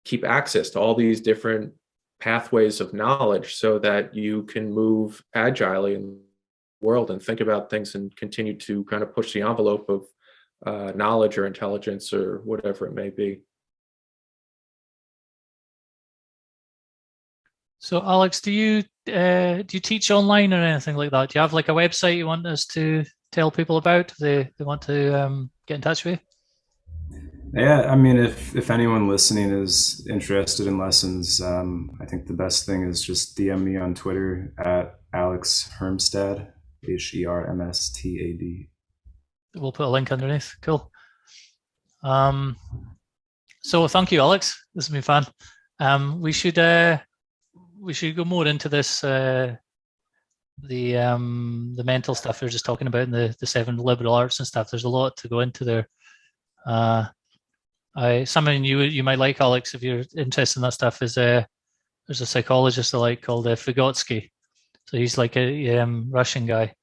keep access to all these different pathways of knowledge so that you can move agilely in the world and think about things and continue to kind of push the envelope of knowledge or intelligence or whatever it may be. So, Alex, do you teach online or anything like that? Do you have like a website you want us to tell people about if they want to get in touch with you? Yeah, I mean, if anyone listening is interested in lessons, I think the best thing is just DM me on Twitter at Alex Hermstad, Hermstad. We'll put a link underneath. Cool. So thank you, Alex. This has been fun. We should go more into this the mental stuff we were just talking about, and the 7 liberal arts and stuff. There's a lot to go into there. Something you might like, Alex, if you're interested in that stuff, is there's a psychologist I like called Vygotsky. So he's like a Russian guy.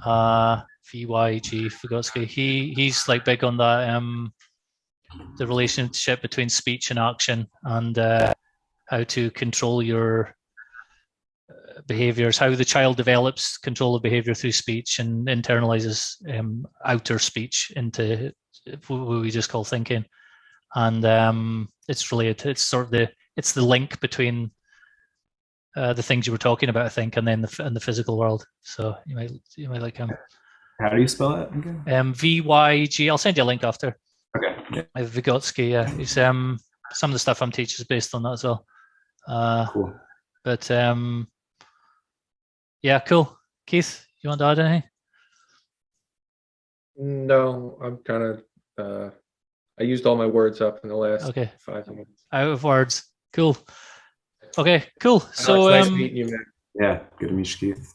VYG Vygotsky. He's like big on that the relationship between speech and action, and how to control your behaviors, how the child develops control of behavior through speech and internalizes outer speech into what we just call thinking. And it's related. It's sort of it's the link between the things you were talking about, I think, and then the physical world. So you might like him. How do you spell that again? VYG. I'll send you a link after. Okay. Yeah. Vygotsky. Yeah, he's some of the stuff I'm teaching is based on that as well. Cool. But yeah, cool. Keith, you want to add anything? No, I'm kind of. I used all my words up in the last 5 minutes. Out of words. Cool. Okay, cool. Alex, So nice meeting you, man. Yeah, good to meet you, Keith.